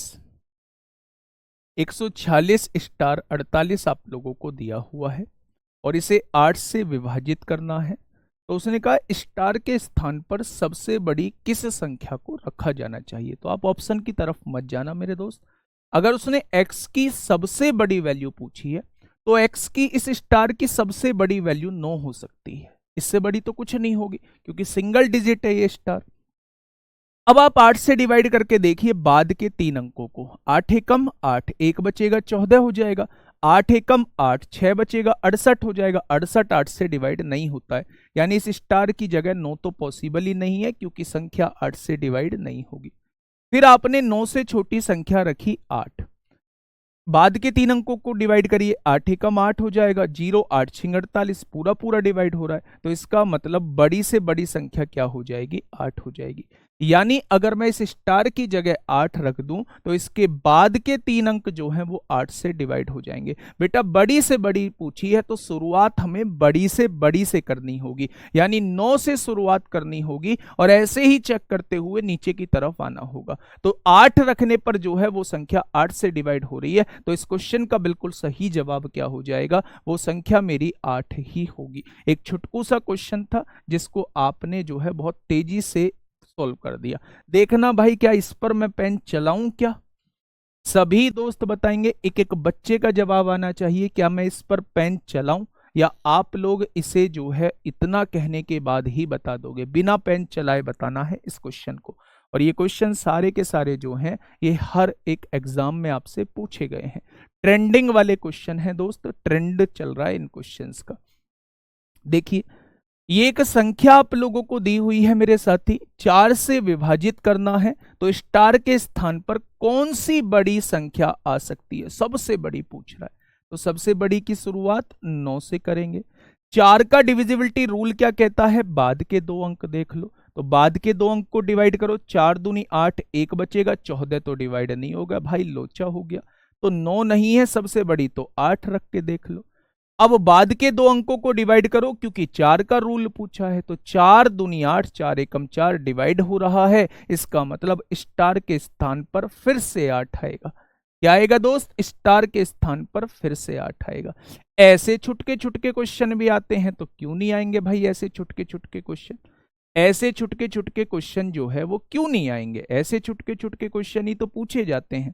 146 स्टार 48 आप लोगों को दिया हुआ है और इसे 8 से विभाजित करना है। तो उसने कहा स्टार के स्थान पर सबसे बड़ी किस संख्या को रखा जाना चाहिए? तो आप ऑप्शन की तरफ मत जाना मेरे दोस्त। अगर उसने x की सबसे बड़ी वैल्यू पूछी है तो x की इस स्टार की सबसे बड़ी वैल्यू 9 हो सकती है, इससे बड़ी तो कुछ नहीं होगी क्योंकि सिंगल डिजिट है ये स्टार। अब आप 8 से डिवाइड करके देखिए बाद के 3 अंकों को। 8 एकम 8, 1 बचेगा 14 हो जाएगा। 8 एकम 8, 6 बचेगा 68 हो जाएगा। 68 8 से डिवाइड नहीं होता है, यानी इस स्टार की जगह 9 तो पॉसिबल ही नहीं है क्योंकि संख्या 8 से डिवाइड नहीं होगी। फिर आपने 9 से छोटी संख्या रखी 8। बाद के 3 अंकों को डिवाइड करिए। 8 एकम 8 हो जाएगा, 0 8 छिंग 48, पूरा पूरा डिवाइड हो रहा है। तो इसका मतलब बड़ी से बड़ी संख्या क्या हो जाएगी? 8 हो जाएगी। यानी अगर मैं इस स्टार की जगह 8 रख दूं तो इसके बाद के 3 अंक जो हैं वो 8 से डिवाइड हो जाएंगे। बेटा बड़ी से बड़ी पूछी है तो शुरुआत हमें बड़ी से करनी होगी, यानी 9 से शुरुआत करनी होगी और ऐसे ही चेक करते हुए नीचे की तरफ आना होगा। तो 8 रखने पर जो है वो संख्या 8 से डिवाइड हो रही है, तो इस क्वेश्चन का बिल्कुल सही जवाब क्या हो जाएगा? वो संख्या मेरी 8 ही होगी। एक छुटकू सा क्वेश्चन था जिसको आपने जो है बहुत तेजी से सॉल्व कर दिया। देखना भाई, क्या इस पर मैं पेन चलाऊं क्या? सभी दोस्त बताएंगे, एक एक बच्चे का जवाब आना चाहिए, क्या मैं इस पर पेन चलाऊं या आप लोग इसे जो है इतना कहने के बाद ही बता दोगे? बिना पेन चलाए बताना है इस क्वेश्चन को। और ये क्वेश्चन सारे के सारे जो हैं ये हर एक एग्जाम में आपसे पूछे गए हैं। ट्रेंडिंग वाले क्वेश्चन हैं दोस्त, ट्रेंड चल रहा है इन क्वेश्चंस का। देखिए ये एक संख्या आप लोगों को दी हुई है मेरे साथी, 4 से विभाजित करना है। तो स्टार के स्थान पर कौन सी बड़ी संख्या आ सकती है? सबसे बड़ी पूछ रहा है, तो सबसे बड़ी की शुरुआत 9 से करेंगे। 4 का डिविजिबिलिटी रूल क्या कहता है? बाद के 2 अंक देख लो। तो बाद के 2 अंक को डिवाइड करो, 4 दूनी 8, 1 बचेगा 14, तो डिवाइड नहीं होगा भाई, लोचा हो गया। तो 9 नहीं है सबसे बड़ी, तो 8 रख के देख लो। अब बाद के 2 अंकों को डिवाइड करो क्योंकि 4 का रूल पूछा है। तो 4 दूनी 8, 4 एकम 4 डिवाइड हो रहा है, इसका मतलब स्टार के स्थान पर फिर से 8 आएगा। क्या आएगा दोस्त? स्टार के स्थान पर फिर से 8 आएगा। ऐसे छुटके छुटके क्वेश्चन भी आते हैं, तो क्यों नहीं आएंगे भाई ऐसे छुटके छुटके क्वेश्चन? ऐसे छुटके छुटके क्वेश्चन जो है वो क्यों नहीं आएंगे? ऐसे छुटके छुटके क्वेश्चन ही तो पूछे जाते हैं।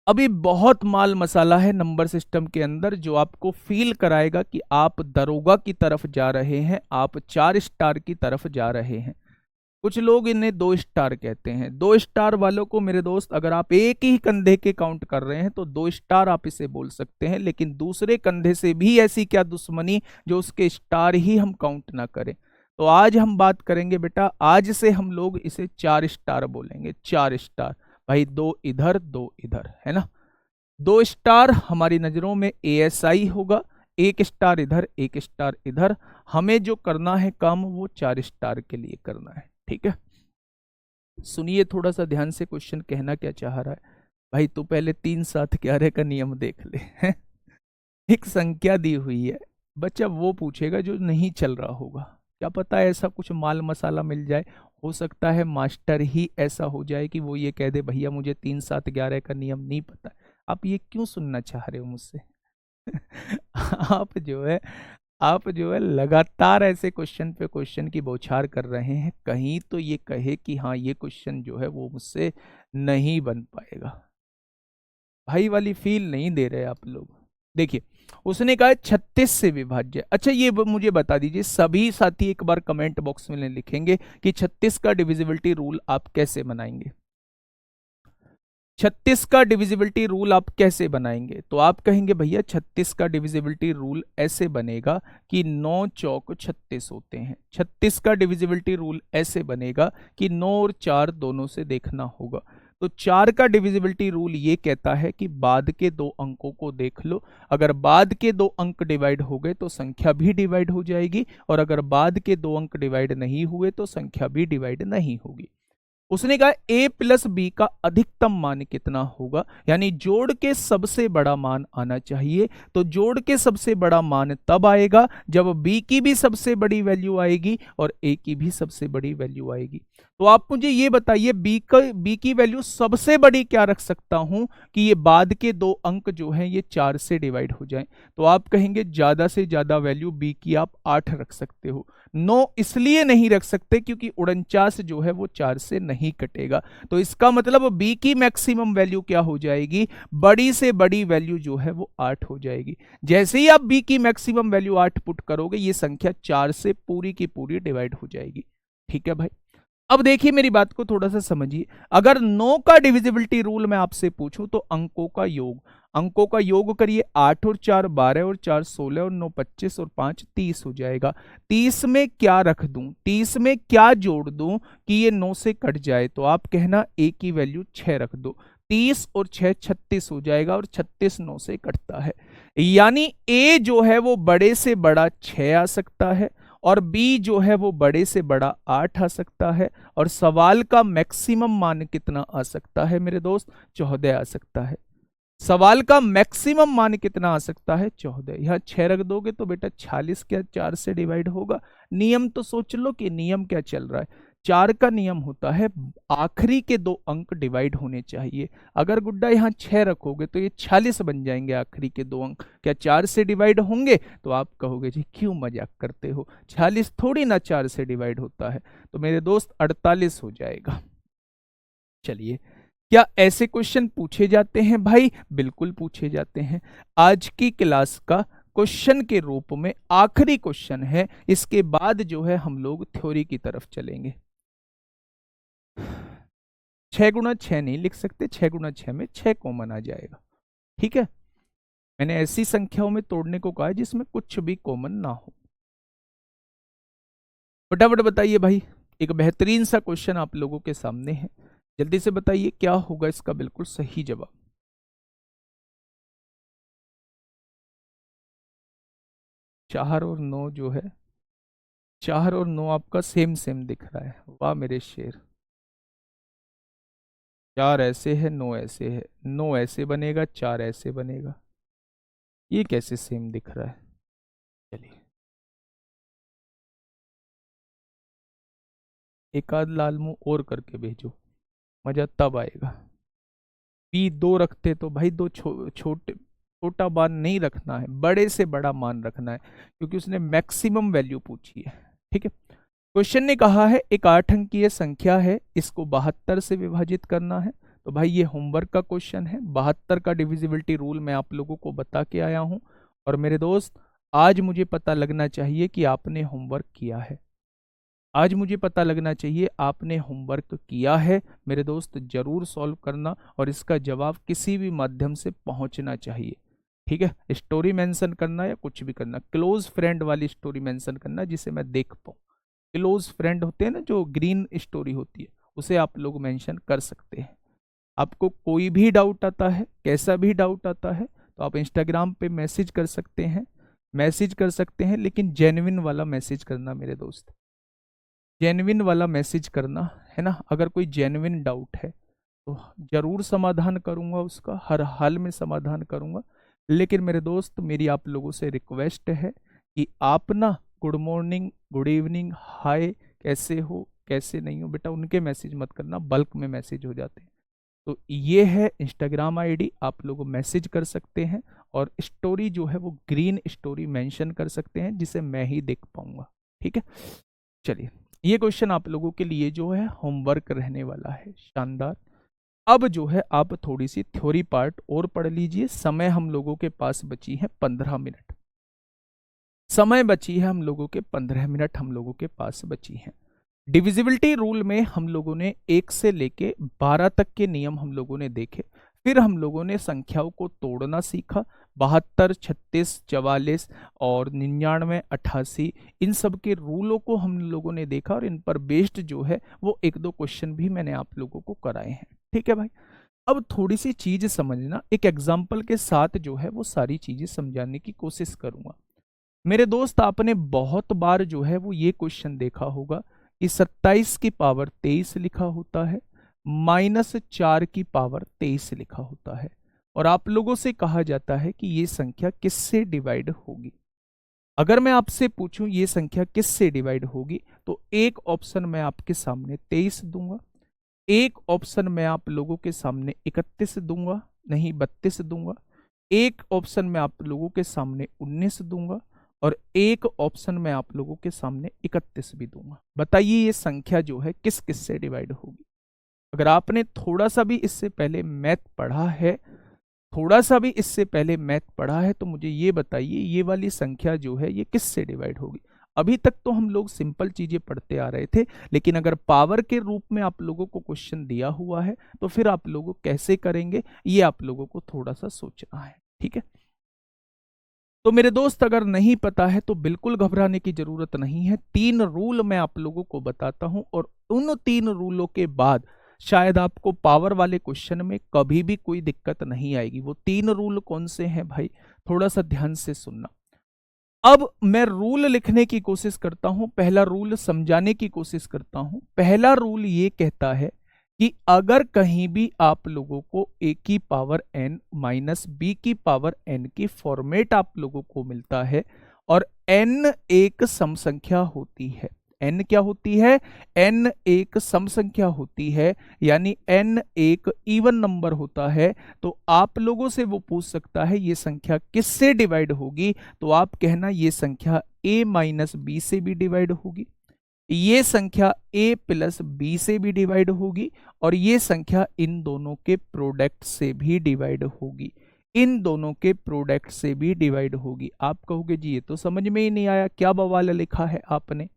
अभी बहुत माल मसाला है नंबर सिस्टम के अंदर जो आपको फील कराएगा कि आप दरोगा की तरफ जा रहे हैं, आप 4 स्टार की तरफ जा रहे हैं। कुछ लोग इन्हें 2 स्टार कहते हैं। 2 स्टार वालों को मेरे दोस्त, अगर आप एक ही कंधे के काउंट कर रहे हैं तो 2 स्टार आप इसे बोल सकते हैं, लेकिन दूसरे कंधे से भी ऐसी क्या दुश्मनी जो उसके स्टार ही हम काउंट ना करें। तो आज हम बात करेंगे बेटा, आज से हम लोग इसे 4 स्टार बोलेंगे। 4 स्टार भाई, 2 इधर 2 इधर, है ना। 2 स्टार हमारी नजरों में ASI होगा, 1 स्टार इधर 1 स्टार इधर। हमें जो करना है काम वो 4 स्टार के लिए करना है, ठीक है। सुनिए थोड़ा सा ध्यान से, क्वेश्चन कहना क्या चाह रहा है। भाई तू पहले 3 7 11 का नियम देख ले, हैं? एक संख्या दी हुई है, बच्चा वो पूछेगा जो नहीं चल रहा होगा। क्या पता है ऐसा कुछ माल मसाला मिल जाए, हो सकता है मास्टर ही ऐसा हो जाए कि वो ये कह दे भैया मुझे 3 7 11 का नियम नहीं पता। आप ये क्यों सुनना चाह रहे हो मुझसे? आप जो है आप जो है लगातार ऐसे क्वेश्चन पे क्वेश्चन की बौछार कर रहे हैं, कहीं तो ये कहे कि हाँ ये क्वेश्चन जो है वो मुझसे नहीं बन पाएगा। भाई वाली फील नहीं दे रहे आप लोग। देखिए, उसने कहा 36 से विभाज्य। अच्छा ये मुझे बता दीजिए, सभी साथी एक बार कमेंट बॉक्स में लिखेंगे कि 36 का डिविजिबिलिटी रूल आप कैसे बनाएंगे। 36 का डिविजिबिलिटी रूल आप कैसे बनाएंगे? तो आप कहेंगे भैया 36 का डिविजिबिलिटी रूल ऐसे बनेगा कि 9 चौक 36 होते हैं। 36 का डिविजिबिलिटी रूल ऐसे बनेगा कि 9 और 4 दोनों से देखना होगा। तो 4 का डिविजिबिलिटी रूल ये कहता है कि बाद के दो अंकों को देख लो, अगर बाद के दो अंक डिवाइड हो गए तो संख्या भी डिवाइड हो जाएगी, और अगर बाद के दो अंक डिवाइड नहीं हुए तो संख्या भी डिवाइड नहीं होगी। उसने कहा a प्लस बी का अधिकतम मान कितना होगा, यानी जोड़ के सबसे बड़ा मान आना चाहिए। तो जोड़ के सबसे बड़ा मान तब आएगा जब b की भी सबसे बड़ी वैल्यू आएगी और a की भी सबसे बड़ी वैल्यू आएगी। तो आप मुझे ये बताइए b की वैल्यू सबसे बड़ी क्या रख सकता हूं कि ये बाद के दो अंक जो हैं ये 4 से डिवाइड हो जाएं। तो आप कहेंगे ज्यादा से ज्यादा वैल्यू b की आप 8 रख सकते हो। 9 इसलिए नहीं रख सकते क्योंकि 49 जो है वो 4 से नहीं कटेगा। तो इसका मतलब b की मैक्सिमम वैल्यू क्या हो जाएगी, बड़ी से बड़ी वैल्यू जो है वो 8 हो जाएगी। जैसे ही आप b की मैक्सिमम वैल्यू 8 पुट करोगे ये संख्या 4 से पूरी की पूरी डिवाइड हो जाएगी। ठीक है भाई, अब देखिए मेरी बात को थोड़ा सा समझिए। अगर 9 का डिविजिबिलिटी रूल मैं आपसे पूछूं तो अंकों का योग करिए। 8 और 4 12 और 4 16 और 9 25 और 5 30 हो जाएगा। 30 में क्या रख दूं, 30 में क्या जोड़ दूं कि ये 9 से कट जाए? तो आप कहना a की वैल्यू 6 रख दो। 30 और 6 36 हो जाएगा, और 36 9 से कटता है, यानी a जो है वो बड़े से बड़ा 6 आ सकता है, और b जो है वो बड़े से बड़ा 8 आ सकता है। और सवाल का मैक्सिमम मान कितना आ सकता है मेरे दोस्त? 14 आ सकता है। सवाल का मैक्सिमम मान कितना आ सकता है? 14। यहां 6 रख दोगे तो बेटा 46 क्या 4 से डिवाइड होगा? नियम तो सोच लो कि नियम क्या चल रहा है। 4 का नियम होता है आखिरी के दो अंक डिवाइड होने चाहिए। अगर गुड्डा यहाँ 6 रखोगे तो ये 46 बन जाएंगे आखिरी के दो अंक, क्या 4 से डिवाइड होंगे? तो आप कहोगे जी क्यों मजाक करते हो, 46 थोड़ी ना 4 से डिवाइड होता है। तो मेरे दोस्त 48 हो जाएगा। चलिए, क्या ऐसे क्वेश्चन पूछे जाते हैं भाई? बिल्कुल पूछे जाते हैं। आज की क्लास का क्वेश्चन के रूप में आखिरी क्वेश्चन है, इसके बाद जो है हम लोग थ्योरी की तरफ चलेंगे। 6 गुणा 6 नहीं लिख सकते, 6 गुणा 6 में 6 कॉमन आ जाएगा। ठीक है, मैंने ऐसी संख्याओं में तोड़ने को कहा है जिसमें कुछ भी कॉमन ना हो। फटाफट बताइए भाई, एक बेहतरीन सा क्वेश्चन आप लोगों के सामने है, जल्दी से बताइए क्या होगा इसका बिल्कुल सही जवाब। 4 और 9 जो है, 4 और 9 आपका सेम सेम दिख रहा है, वाह मेरे शेर। 4 ऐसे है, 9 ऐसे है, 9 ऐसे बनेगा, 4 ऐसे बनेगा, ये कैसे सेम दिख रहा है? चलिए, एक आध लाल मुंह और करके भेजो, मजा तब आएगा। पी 2 रखते तो भाई दो छोटा मान नहीं रखना है, बड़े से बड़ा मान रखना है, क्योंकि उसने मैक्सिमम वैल्यू पूछी है। ठीक है, क्वेश्चन ने कहा है एक 8 अंकीय संख्या है, इसको 72 से विभाजित करना है। तो भाई ये होमवर्क का क्वेश्चन है। 72 का डिविजिबिलिटी रूल मैं आप लोगों को बता के आया हूं, और मेरे दोस्त आज मुझे पता लगना चाहिए कि आपने होमवर्क किया है। आज मुझे पता लगना चाहिए आपने होमवर्क किया है। मेरे दोस्त जरूर सॉल्व करना, और इसका जवाब किसी भी माध्यम से पहुंचना चाहिए। ठीक है, स्टोरी मेंशन करना या कुछ भी करना, क्लोज फ्रेंड वाली स्टोरी मेंशन करना जिसे मैं देख पाऊँ। क्लोज फ्रेंड होते हैं ना, जो ग्रीन स्टोरी होती है, उसे आप लोग मेंशन कर सकते हैं। आपको कोई भी डाउट आता है, कैसा भी डाउट आता है, तो आप इंस्टाग्राम पे मैसेज कर सकते हैं, लेकिन जेन्युइन वाला मैसेज करना मेरे दोस्त, जेन्युइन वाला मैसेज करना है ना। अगर कोई जेन्युइन डाउट है तो जरूर समाधान करूंगा, उसका हर हाल में समाधान करूंगा। लेकिन मेरे दोस्त मेरी आप लोगों से रिक्वेस्ट है कि आप ना गुड मॉर्निंग, गुड इवनिंग, हाय, कैसे हो, कैसे नहीं हो, बेटा उनके मैसेज मत करना, बल्क में मैसेज हो जाते हैं। तो ये है इंस्टाग्राम आईडी, आप लोग मैसेज कर सकते हैं और स्टोरी जो है वो ग्रीन स्टोरी मेंशन कर सकते हैं जिसे मैं ही देख पाऊंगा। ठीक है, चलिए ये क्वेश्चन आप लोगों के लिए जो है होमवर्क रहने वाला है। शानदार। अब जो है आप थोड़ी सी थ्योरी पार्ट और पढ़ लीजिए। समय हम लोगों के पास बची है 15 मिनट। समय बची है हम लोगों के 15 मिनट हम लोगों के पास बची है। डिविजिबिलिटी रूल में हम लोगों ने 1 से लेके 12 तक के नियम हम लोगों ने देखे। फिर हम लोगों ने संख्याओं को तोड़ना सीखा। 72, 36, 44 और 99, 88 इन सब के रूलों को हम लोगों ने देखा और इन पर बेस्ड जो है वो 1-2 क्वेश्चन भी मैंने आप लोगों को कराए हैं। ठीक है भाई, अब थोड़ी सी चीज समझना, एक एग्जाम्पल के साथ जो है वो सारी चीजें समझाने की कोशिश करूंगा। मेरे दोस्त, आपने बहुत बार जो है वो ये क्वेश्चन देखा होगा कि 27 की पावर 23 लिखा होता है, -4 की पावर 23 लिखा होता है और आप लोगों से कहा जाता है कि ये संख्या किससे डिवाइड होगी। अगर मैं आपसे पूछूं ये संख्या किससे डिवाइड होगी, तो एक ऑप्शन मैं आपके सामने 23 दूंगा, एक ऑप्शन मैं आप लोगों के सामने 31 दूंगा, नहीं 32 दूंगा, एक ऑप्शन मैं आप लोगों के सामने 19 दूंगा और एक ऑप्शन मैं आप लोगों के सामने 31 भी दूंगा। बताइए ये संख्या जो है किस किस से डिवाइड होगी। अगर आपने थोड़ा सा भी इससे पहले मैथ पढ़ा है, तो मुझे ये बताइए ये वाली संख्या जो है ये किस से डिवाइड होगी। अभी तक तो हम लोग सिंपल चीजें पढ़ते आ रहे थे, लेकिन अगर पावर के रूप में आप लोगों को क्वेश्चन दिया हुआ है तो फिर आप लोग कैसे करेंगे ये आप लोगों को थोड़ा सा सोचना है। ठीक है, तो मेरे दोस्त अगर नहीं पता है तो बिल्कुल घबराने की जरूरत नहीं है। 3 रूल मैं आप लोगों को बताता हूं और उन 3 रूलों के बाद शायद आपको पावर वाले क्वेश्चन में कभी भी कोई दिक्कत नहीं आएगी। वो 3 रूल कौन से हैं भाई, थोड़ा सा ध्यान से सुनना। अब मैं रूल लिखने की कोशिश करता हूं, पहला रूल समझाने की कोशिश करता हूं। पहला रूल ये कहता है कि अगर कहीं भी आप लोगों को a की पावर n माइनस b की पावर n की फॉर्मेट आप लोगों को मिलता है और n एक सम संख्या होती है, n क्या होती है, n एक सम संख्या होती है, यानी n एक इवन नंबर होता है, तो आप लोगों से वो पूछ सकता है ये संख्या किससे डिवाइड होगी, तो आप कहना ये संख्या a माइनस बी से भी डिवाइड होगी, ये संख्या a प्लस बी से भी डिवाइड होगी और ये संख्या इन दोनों के प्रोडक्ट से भी डिवाइड होगी, इन दोनों के प्रोडक्ट से भी डिवाइड होगी। आप कहोगे जी ये तो समझ में ही नहीं आया, क्या बवाल लिखा है आपने,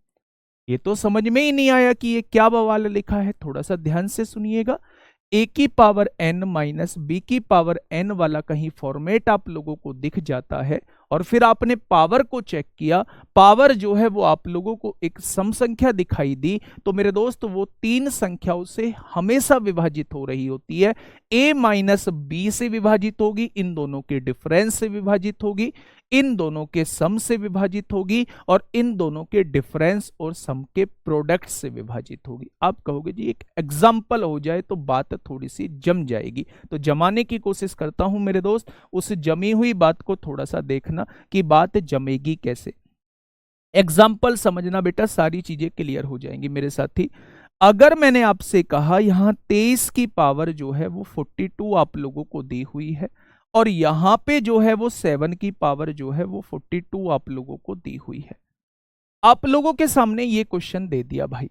ये तो समझ में ही नहीं आया कि ये क्या बवाल लिखा है। थोड़ा सा ध्यान से सुनिएगा। a की पावर n माइनस बी की पावर n वाला कहीं फॉर्मेट आप लोगों को दिख जाता है और फिर आपने पावर को चेक किया, पावर जो है वो आप लोगों को एक सम संख्या दिखाई दी, तो मेरे दोस्त वो 3 संख्याओं से हमेशा विभाजित हो रही होती है। a माइनस बी से विभाजित होगी, इन दोनों के डिफरेंस से विभाजित होगी, इन दोनों के सम से विभाजित होगी और इन दोनों के डिफरेंस और सम के प्रोडक्ट से विभाजित होगी। आप कहोगे जी एक एग्जाम्पल हो जाए तो बात थोड़ी सी जम जाएगी, तो जमाने की कोशिश करता हूं मेरे दोस्त, उस जमी हुई बात को थोड़ा सा देखना कि बात जमेगी कैसे। एग्जाम्पल समझना बेटा, सारी चीजें क्लियर हो जाएंगी मेरे साथी। अगर मैंने आपसे कहा यहां 23 की पावर जो है वो 42 आप लोगों को दी हुई है और यहां पे जो है वो 7 की पावर जो है वो 42 आप लोगों को दी हुई है। आप लोगों के सामने ये क्वेश्चन दे दिया भाई,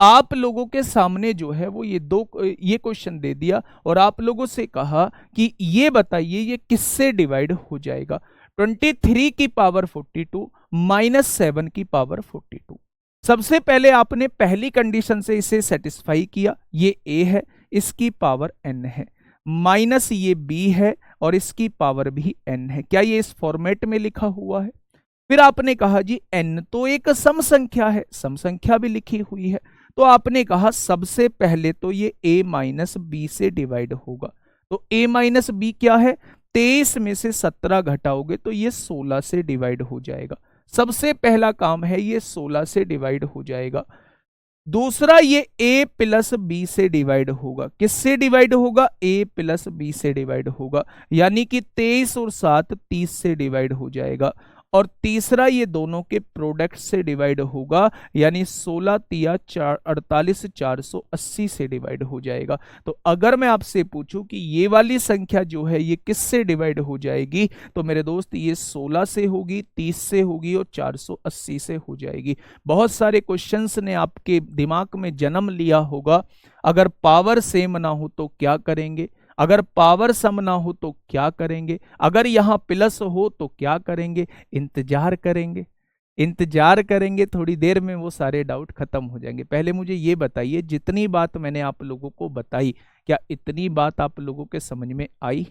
आप लोगों के सामने जो है वो ये क्वेश्चन दे दिया और आप लोगों से कहा कि ये बताइए ये किससे डिवाइड हो जाएगा। 23 की पावर 42 माइनस 7 की पावर 42। सबसे पहले आपने पहली कंडीशन से इसे सेटिस्फाई किया, ये a है, इसकी पावर n है, माइनस ये b है और इसकी पावर भी n है। क्या ये इस फॉर्मेट में लिखा हुआ है? फिर आपने कहा जी n तो एक सम संख्या है, सम संख्या भी लिखी हुई है, तो आपने कहा सबसे पहले तो ये a माइनस बी से डिवाइड होगा। तो a माइनस बी क्या है, 23 में से 17 घटाओगे तो ये 16 से डिवाइड हो जाएगा। सबसे पहला काम है ये 16 से डिवाइड हो जाएगा। दूसरा ये a प्लस बी से डिवाइड होगा, किससे डिवाइड होगा, a प्लस बी से डिवाइड होगा, यानी कि 23 और 7 30 से डिवाइड हो जाएगा। और तीसरा ये दोनों के प्रोडक्ट से डिवाइड होगा, यानी 16 तिया 48 480 से डिवाइड हो जाएगा। तो अगर मैं आपसे पूछूं कि ये वाली संख्या जो है ये किससे डिवाइड हो जाएगी, तो मेरे दोस्त ये 16 से होगी, 30 से होगी और 480 से हो जाएगी। बहुत सारे क्वेश्चंस ने आपके दिमाग में जन्म लिया होगा, अगर पावर सेम ना हो तो क्या करेंगे, अगर पावर सम ना हो तो क्या करेंगे, अगर यहां प्लस हो तो क्या करेंगे। इंतजार करेंगे, इंतजार करेंगे, थोड़ी देर में वो सारे डाउट खत्म हो जाएंगे। पहले मुझे ये बताइए, जितनी बात मैंने आप लोगों को बताई, क्या इतनी बात आप लोगों के समझ में आई?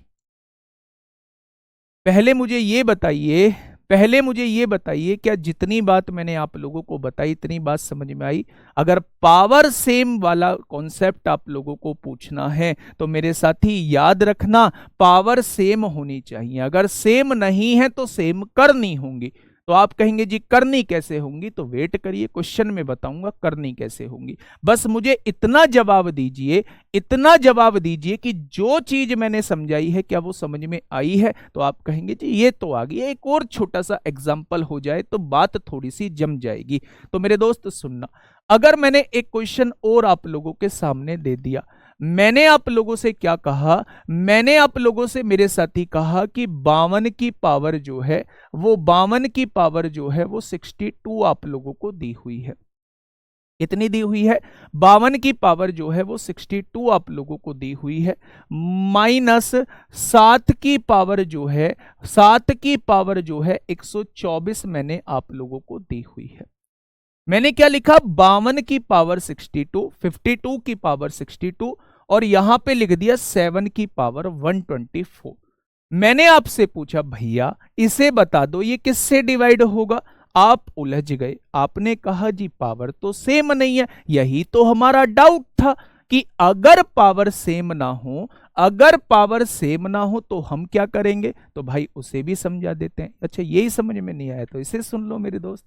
पहले मुझे ये बताइए, पहले मुझे ये बताइए, क्या जितनी बात मैंने आप लोगों को बताई इतनी बात समझ में आई? अगर पावर सेम वाला कॉन्सेप्ट आप लोगों को पूछना है तो मेरे साथी याद रखना, पावर सेम होनी चाहिए। अगर सेम नहीं है तो सेम करनी होंगी। तो आप कहेंगे जी करनी कैसे होंगी, तो वेट करिए, क्वेश्चन में बताऊंगा करनी कैसे होंगी। बस मुझे इतना जवाब दीजिए, इतना जवाब दीजिए कि जो चीज मैंने समझाई है क्या वो समझ में आई है। तो आप कहेंगे जी ये तो आ गई, एक और छोटा सा एग्जांपल हो जाए तो बात थोड़ी सी जम जाएगी। तो मेरे दोस्त सुनना, अगर मैंने एक क्वेश्चन और आप लोगों के सामने दे दिया, मैंने आप लोगों से क्या कहा, मैंने आप लोगों से मेरे साथी कहा कि 52 की पावर जो है वो 52 की पावर जो है वो 62 आप लोगों को दी हुई है। इतनी दी हुई है, 52 की पावर जो है वो 62 आप लोगों को दी हुई है, माइनस 7 की पावर जो है, 7 की पावर जो है 124 मैंने आप लोगों को दी हुई है। मैंने क्या लिखा, 52 की पावर 62, 52 की पावर 62 और यहां पे लिख दिया 7 की पावर 124। मैंने आपसे पूछा भैया इसे बता दो ये किससे डिवाइड होगा। आप उलझ गए, आपने कहा जी पावर तो सेम नहीं है। यही तो हमारा डाउट था कि अगर पावर सेम ना हो, अगर पावर सेम ना हो तो हम क्या करेंगे। तो भाई उसे भी समझा देते हैं। अच्छा यही समझ में नहीं आया तो इसे सुन लो मेरे दोस्त।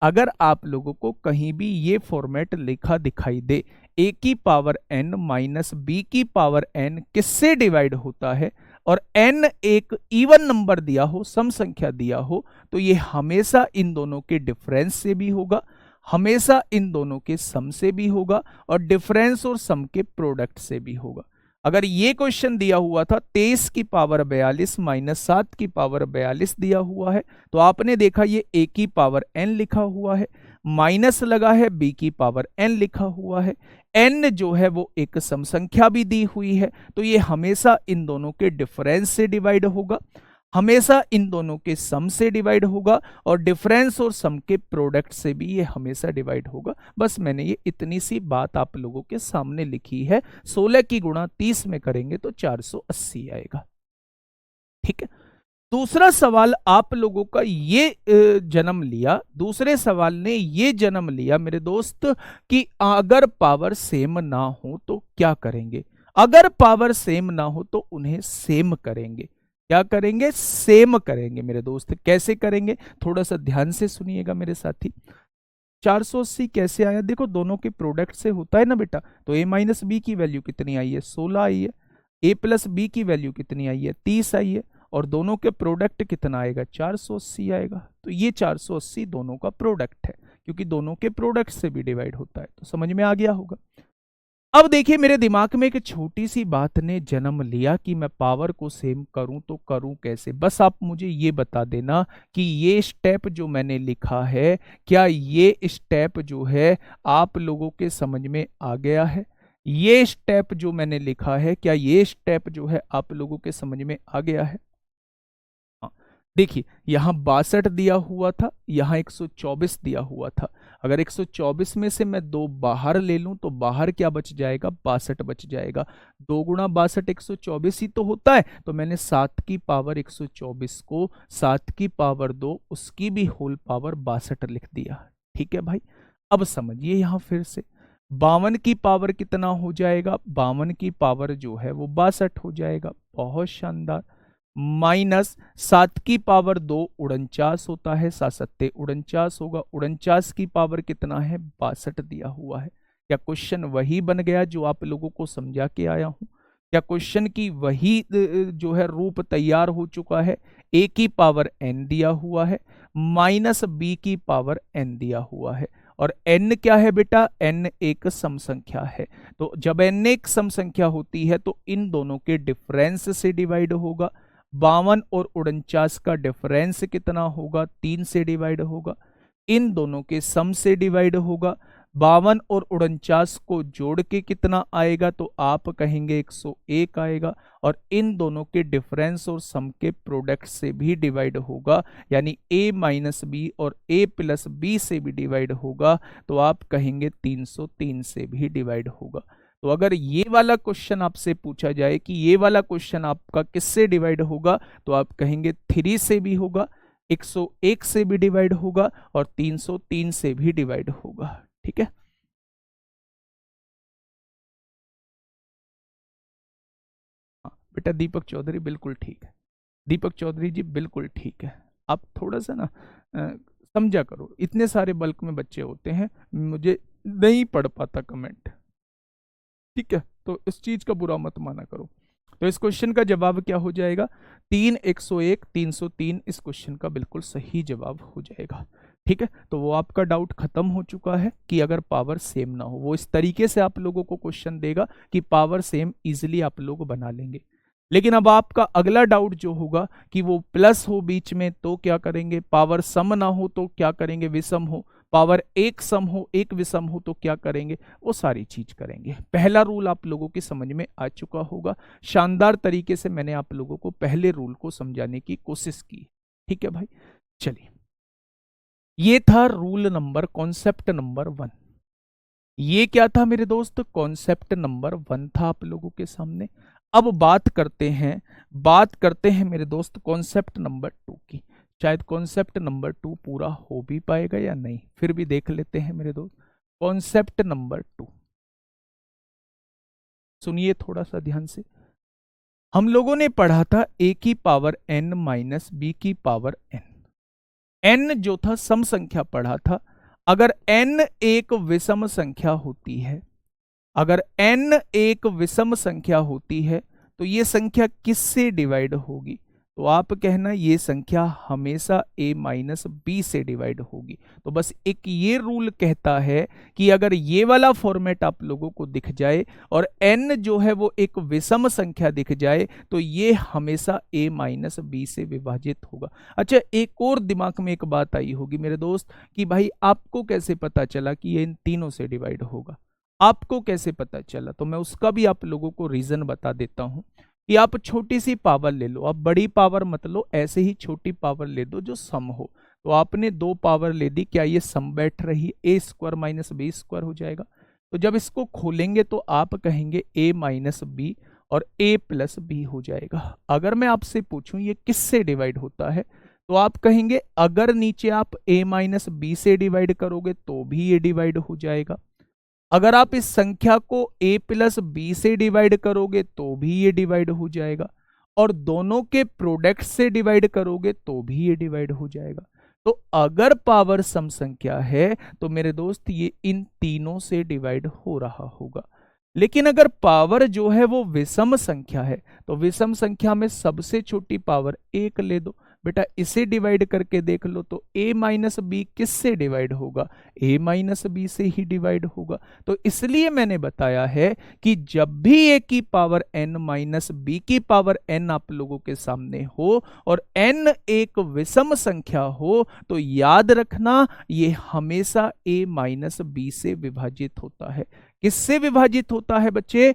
अगर आप लोगों को कहीं भी ये फॉर्मेट लिखा दिखाई दे, ए की पावर एन माइनस बी की पावर एन किससे डिवाइड होता है, और एन एक इवन नंबर दिया हो, सम संख्या दिया हो, तो ये हमेशा इन दोनों के डिफरेंस से भी होगा, हमेशा इन दोनों के सम से भी होगा, और डिफरेंस और सम के प्रोडक्ट से भी होगा। अगर ये क्वेश्चन दिया हुआ था 23 की पावर 42 माइनस 7 की पावर 42 दिया हुआ है, तो आपने देखा ये ए की पावर एन लिखा हुआ है, माइनस लगा है, बी की पावर एन लिखा हुआ है, एन जो है वो एक सम संख्या भी दी हुई है, तो ये हमेशा इन दोनों के डिफरेंस से डिवाइड होगा, हमेशा इन दोनों के सम से डिवाइड होगा, और डिफरेंस और सम के प्रोडक्ट से भी ये हमेशा डिवाइड होगा। बस मैंने ये इतनी सी बात आप लोगों के सामने लिखी है। 16 की गुणा 30 में करेंगे तो 480 आएगा। ठीक है, दूसरा सवाल आप लोगों का ये जन्म लिया, दूसरे सवाल ने ये जन्म लिया मेरे दोस्त कि अगर पावर सेम ना हो तो क्या करेंगे। अगर पावर सेम ना हो तो उन्हें सेम करेंगे। क्या करेंगे, सेम करेंगे मेरे दोस्त। कैसे करेंगे, थोड़ा सा ध्यान से सुनिएगा मेरे साथी। 480 कैसे आया, देखो दोनों के प्रोडक्ट से होता है ना बेटा। तो a माइनस बी की वैल्यू कितनी आई है, 16 आई है, a प्लस बी की वैल्यू कितनी आई है, 30 आई है, और दोनों के प्रोडक्ट कितना आएगा, 480 आएगा। तो ये 480 दोनों का प्रोडक्ट है, क्योंकि दोनों के प्रोडक्ट से भी डिवाइड होता है। तो समझ में आ गया होगा। अब देखिए मेरे दिमाग में एक छोटी सी बात ने जन्म लिया कि मैं पावर को सेम करूं तो करूं कैसे। बस आप मुझे ये बता देना कि ये स्टेप जो मैंने लिखा है, क्या ये स्टेप जो है आप लोगों के समझ में आ गया है। ये स्टेप जो मैंने लिखा है, क्या ये स्टेप जो है आप लोगों के समझ में आ गया है। देखिए यहां 62 दिया हुआ था, यहां 124 दिया हुआ था। अगर 124 में से मैं 2 बाहर ले लूं तो बाहर क्या बच जाएगा, 62 बच जाएगा। 2 गुणा 62 124 ही तो होता है। तो मैंने 7 की पावर 124 को 7 की पावर 2 उसकी भी होल पावर 62 लिख दिया। ठीक है भाई, अब समझिए यहां फिर से 52 की पावर कितना हो जाएगा, 52 की पावर जो है वो 62 हो जाएगा। बहुत शानदार। माइनस 7 की पावर 2 49 होता है, 7 सत्ते 49 होगा। 49 की पावर कितना है, 62 दिया हुआ है। क्या क्वेश्चन वही बन गया जो आप लोगों को समझा के आया हूं। क्या क्वेश्चन की वही जो है रूप तैयार हो चुका है? a की पावर n दिया हुआ है, माइनस b की पावर n दिया हुआ है, और n क्या है बेटा? n एक सम संख्या है। तो जब n एक सम संख्या होती है तो इन दोनों के डिफरेंस से डिवाइड होगा। 52 और 49 का डिफरेंस कितना होगा? 3 से डिवाइड होगा। इन दोनों के सम से डिवाइड होगा। 52 और 49 को जोड़ के कितना आएगा? तो आप कहेंगे 101 आएगा। और इन दोनों के डिफरेंस और सम के प्रोडक्ट से भी डिवाइड होगा, यानी a माइनस बी और a प्लस बी से भी डिवाइड होगा, तो आप कहेंगे 303 से भी डिवाइड होगा। तो अगर ये वाला क्वेश्चन आपसे पूछा जाए कि ये वाला क्वेश्चन आपका किससे डिवाइड होगा, तो आप कहेंगे 3 से भी होगा, 101 से भी डिवाइड होगा, और 303 से भी डिवाइड होगा। ठीक है, हाँ बेटा दीपक चौधरी बिल्कुल ठीक है। दीपक चौधरी जी बिल्कुल ठीक है। आप थोड़ा सा ना समझा करो, इतने सारे बल्क में बच्चे होते हैं, मुझे नहीं पढ़ पाता कमेंट। ठीक है, तो इस चीज का बुरा मत माना करो। तो इस क्वेश्चन का जवाब क्या हो जाएगा? 3, 101, 303 इस क्वेश्चन का बिल्कुल सही जवाब हो जाएगा। ठीक है, तो वो आपका डाउट खत्म हो चुका है कि अगर पावर सेम ना हो, वो इस तरीके से आप लोगों को क्वेश्चन देगा कि पावर सेम इजिली आप लोग बना लेंगे। लेकिन अब आपका अगला डाउट जो होगा कि वो प्लस हो बीच में तो क्या करेंगे, पावर सम ना हो तो क्या करेंगे, विषम हो, पावर एक सम हो एक विषम हो तो क्या करेंगे, वो सारी चीज करेंगे। पहला रूल आप लोगों की समझ में आ चुका होगा। शानदार तरीके से मैंने आप लोगों को पहले रूल को समझाने की कोशिश की। ठीक है भाई, चलिए, ये था रूल नंबर, कॉन्सेप्ट नंबर 1। ये क्या था मेरे दोस्त? कॉन्सेप्ट नंबर 1 था आप लोगों के सामने। अब बात करते हैं मेरे दोस्त कॉन्सेप्ट नंबर 2 की। शायद कॉन्सेप्ट नंबर 2 पूरा हो भी पाएगा या नहीं, फिर भी देख लेते हैं मेरे दोस्त। कॉन्सेप्ट नंबर 2 सुनिए थोड़ा सा ध्यान से। हम लोगों ने पढ़ा था a की पावर n माइनस बी की पावर n। n जो था सम संख्या पढ़ा था। अगर n एक विषम संख्या होती है, अगर n एक विषम संख्या होती है तो ये संख्या किससे डिवाइड होगी? तो आप कहना ये संख्या हमेशा a माइनस बी से डिवाइड होगी। तो बस एक ये रूल कहता है कि अगर ये वाला फॉर्मेट आप लोगों को दिख जाए और n जो है वो एक विषम संख्या दिख जाए तो ये हमेशा a माइनस बी से विभाजित होगा। अच्छा, एक और दिमाग में एक बात आई होगी मेरे दोस्त कि भाई आपको कैसे पता चला कि ये इन तीनों से डिवाइड होगा? आपको कैसे पता चला? तो मैं उसका भी आप लोगों को रीजन बता देता हूं कि आप छोटी सी पावर ले लो, आप बड़ी पावर मत लो, ऐसे ही छोटी पावर ले दो जो सम हो। तो आपने 2 पावर ले दी, क्या ये सम बैठ रही? a square minus b square हो जाएगा। तो जब इसको खोलेंगे तो आप कहेंगे a माइनस बी और a प्लस बी हो जाएगा। अगर मैं आपसे पूछूं ये किससे डिवाइड होता है, तो आप कहेंगे अगर नीचे आप a माइनस बी से डिवाइड करोगे तो भी ये डिवाइड हो जाएगा, अगर आप इस संख्या को a प्लस बी से डिवाइड करोगे तो भी ये डिवाइड हो जाएगा, और दोनों के प्रोडक्ट से डिवाइड करोगे तो भी ये डिवाइड हो जाएगा। तो अगर पावर सम संख्या है तो मेरे दोस्त ये इन तीनों से डिवाइड हो रहा होगा। लेकिन अगर पावर जो है वो विषम संख्या है तो विषम संख्या में सबसे छोटी पावर 1 ले दो। बेटा इसे डिवाइड करके देख लो तो a माइनस बी किससे डिवाइड होगा? a माइनस बी से ही डिवाइड होगा। तो इसलिए मैंने बताया है कि जब भी a की पावर n माइनस बी की पावर n आप लोगों के सामने हो और n एक विषम संख्या हो तो याद रखना ये हमेशा a माइनस बी से विभाजित होता है। किससे विभाजित होता है बच्चे?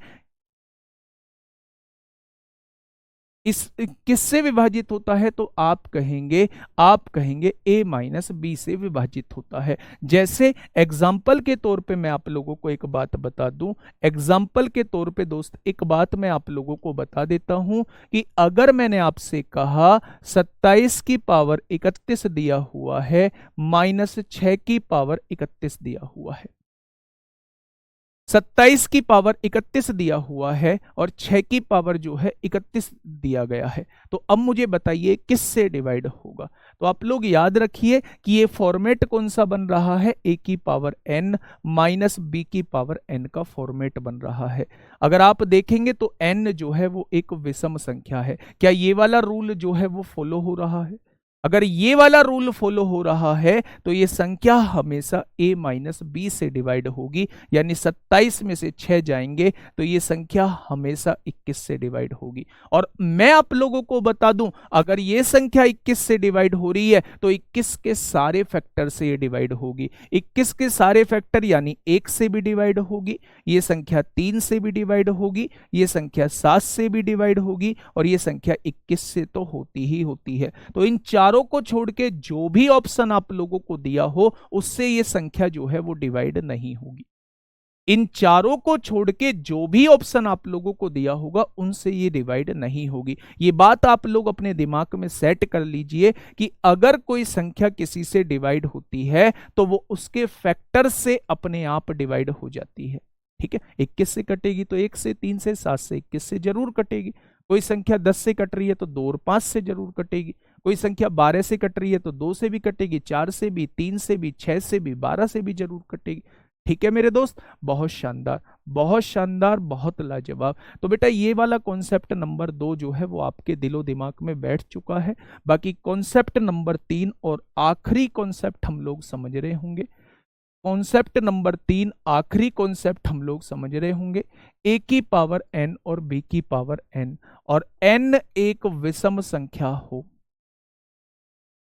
इस किससे विभाजित होता है? तो आप कहेंगे a माइनस बी से विभाजित होता है। जैसे एग्जाम्पल के तौर पे मैं आप लोगों को एक बात बता दूं, एग्जाम्पल के तौर पे दोस्त एक बात मैं आप लोगों को बता देता हूं कि अगर मैंने आपसे कहा 27 की पावर 31 दिया हुआ है माइनस 6 की पावर 31 दिया हुआ है, 27 की पावर 31 दिया हुआ है और 6 की पावर जो है 31 दिया गया है। तो अब मुझे बताइए किससे डिवाइड होगा। तो आप लोग याद रखिए कि ये फॉर्मेट कौन सा बन रहा है, a की पावर n माइनस b की पावर n का फॉर्मेट बन रहा है। अगर आप देखेंगे तो n जो है वो एक विषम संख्या है। क्या ये वाला रूल जो है वो फॉलो हो रहा है? अगर ये वाला रूल फॉलो हो रहा है तो ये संख्या हमेशा a माइनस बी से डिवाइड होगी, यानी 27 में से 6 जाएंगे तो ये संख्या हमेशा 21 से डिवाइड होगी। और मैं आप लोगों को बता दूं, अगर ये संख्या 21 से डिवाइड हो रही है तो 21 के सारे फैक्टर से ये डिवाइड होगी। 21 के सारे फैक्टर यानी 1 से भी डिवाइड होगी, ये संख्या 3 से भी डिवाइड होगी, ये संख्या 7 से भी डिवाइड होगी और ये संख्या 21 से तो होती ही होती है। तो इन चारों को छोड़ के जो भी ऑप्शन आप लोगों को दिया हो उससे ये संख्या जो है वो डिवाइड नहीं होगी। इन चारों को छोड़ के जो भी ऑप्शन आप लोगों को दिया होगा उनसे ये डिवाइड नहीं होगी। ये बात आप लोग अपने दिमाग में सेट कर लीजिए कि अगर कोई संख्या किसी से डिवाइड होती है तो वो उसके फैक्टर से अपने आप डिवाइड हो जाती है। ठीक है, 21 से कटेगी तो 1 से, 3 से, 7 से, 21 से जरूर कटेगी। कोई संख्या 10 से कट रही है तो 2 और 5 से जरूर कटेगी। कोई संख्या 12 से कट रही है तो 2 से भी कटेगी, 4 से भी, 3 से भी, 6 से भी, 12 से भी जरूर कटेगी। ठीक है मेरे दोस्त, बहुत शानदार, बहुत शानदार, बहुत लाजवाब। तो बेटा ये वाला कॉन्सेप्ट नंबर 2 जो है वो आपके दिलो दिमाग में बैठ चुका है। बाकी कॉन्सेप्ट नंबर 3 और आखिरी कॉन्सेप्ट हम लोग समझ रहे होंगे। कॉन्सेप्ट नंबर 3 आखिरी कॉन्सेप्ट हम लोग समझ रहे होंगे। a की पावर n और b की पावर n और n एक विषम संख्या हो,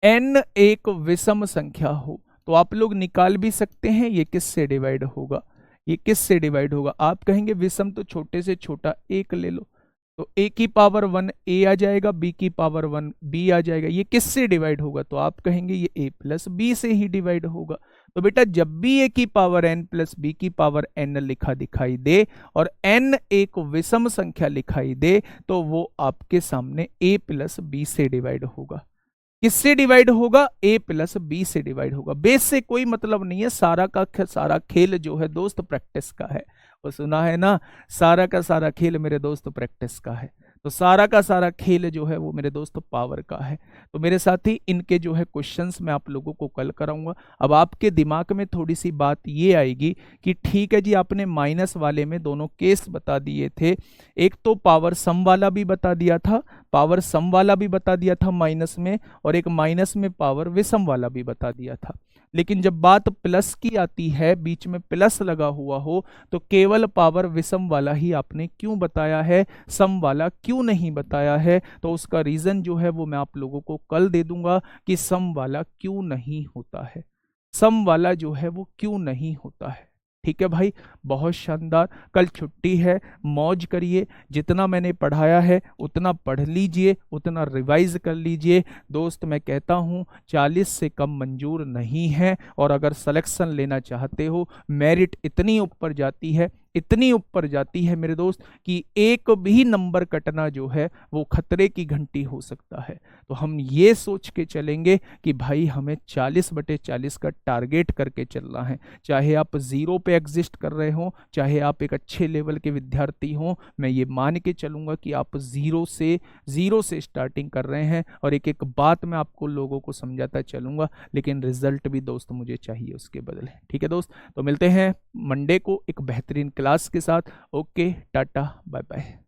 n एक विषम संख्या हो तो आप लोग निकाल भी सकते हैं ये किससे डिवाइड होगा, ये किससे डिवाइड होगा। आप कहेंगे विषम तो छोटे से छोटा 1 ले लो, तो a की पावर 1 a आ जाएगा, b की पावर 1 b आ जाएगा। ये किससे डिवाइड होगा, तो आप कहेंगे ये a प्लस b से ही डिवाइड होगा। तो बेटा जब भी a की पावर n प्लस b की पावर n लिखा दिखाई दे और n एक विषम संख्या लिखाई दे तो वो आपके सामने a प्लस b से डिवाइड होगा। किससे डिवाइड होगा, a प्लस बी से डिवाइड होगा। बेस से कोई मतलब नहीं है, सारा का सारा खेल जो है दोस्त प्रैक्टिस का है। वो सुना है ना, सारा का सारा खेल मेरे दोस्त प्रैक्टिस का है। तो सारा का सारा खेल जो है वो मेरे दोस्त पावर का है। तो मेरे साथी इनके जो है क्वेश्चंस मैं आप लोगों को कल कराऊंगा। अब आपके दिमाग में थोड़ी सी बात ये आएगी कि ठीक है जी, आपने माइनस वाले में दोनों केस बता दिए थे, एक तो पावर सम वाला भी बता दिया था, पावर सम वाला भी बता दिया था माइनस में, और एक माइनस में पावर विषम वाला भी बता दिया था। लेकिन जब बात प्लस की आती है, बीच में प्लस लगा हुआ हो, तो केवल पावर विषम वाला ही आपने क्यों बताया है, सम वाला क्यों नहीं बताया है। तो उसका रीजन जो है वो मैं आप लोगों को कल दे दूंगा कि सम वाला क्यों नहीं होता है, सम वाला जो है वो क्यों नहीं होता है। ठीक है भाई, बहुत शानदार। कल छुट्टी है, मौज करिए, जितना मैंने पढ़ाया है उतना पढ़ लीजिए, उतना रिवाइज कर लीजिए। दोस्त मैं कहता हूँ 40 से कम मंजूर नहीं है, और अगर सिलेक्शन लेना चाहते हो, मेरिट इतनी ऊपर जाती है, इतनी ऊपर जाती है मेरे दोस्त कि एक भी नंबर कटना जो है वो खतरे की घंटी हो सकता है। तो हम ये सोच के चलेंगे कि भाई हमें 40/40 का टारगेट करके चलना है। चाहे आप 0 पे एग्जिस्ट कर रहे हो, चाहे आप एक अच्छे लेवल के विद्यार्थी हो, मैं ये मान के चलूंगा कि आप जीरो से स्टार्टिंग कर रहे हैं। और एक एक बात मैं आपको लोगों को समझाता चलूंगा, लेकिन रिजल्ट भी दोस्त मुझे चाहिए उसके बदले। ठीक है दोस्त, तो मिलते हैं मंडे को एक बेहतरीन क्लास के साथ। ओके, टाटा, बाय बाय।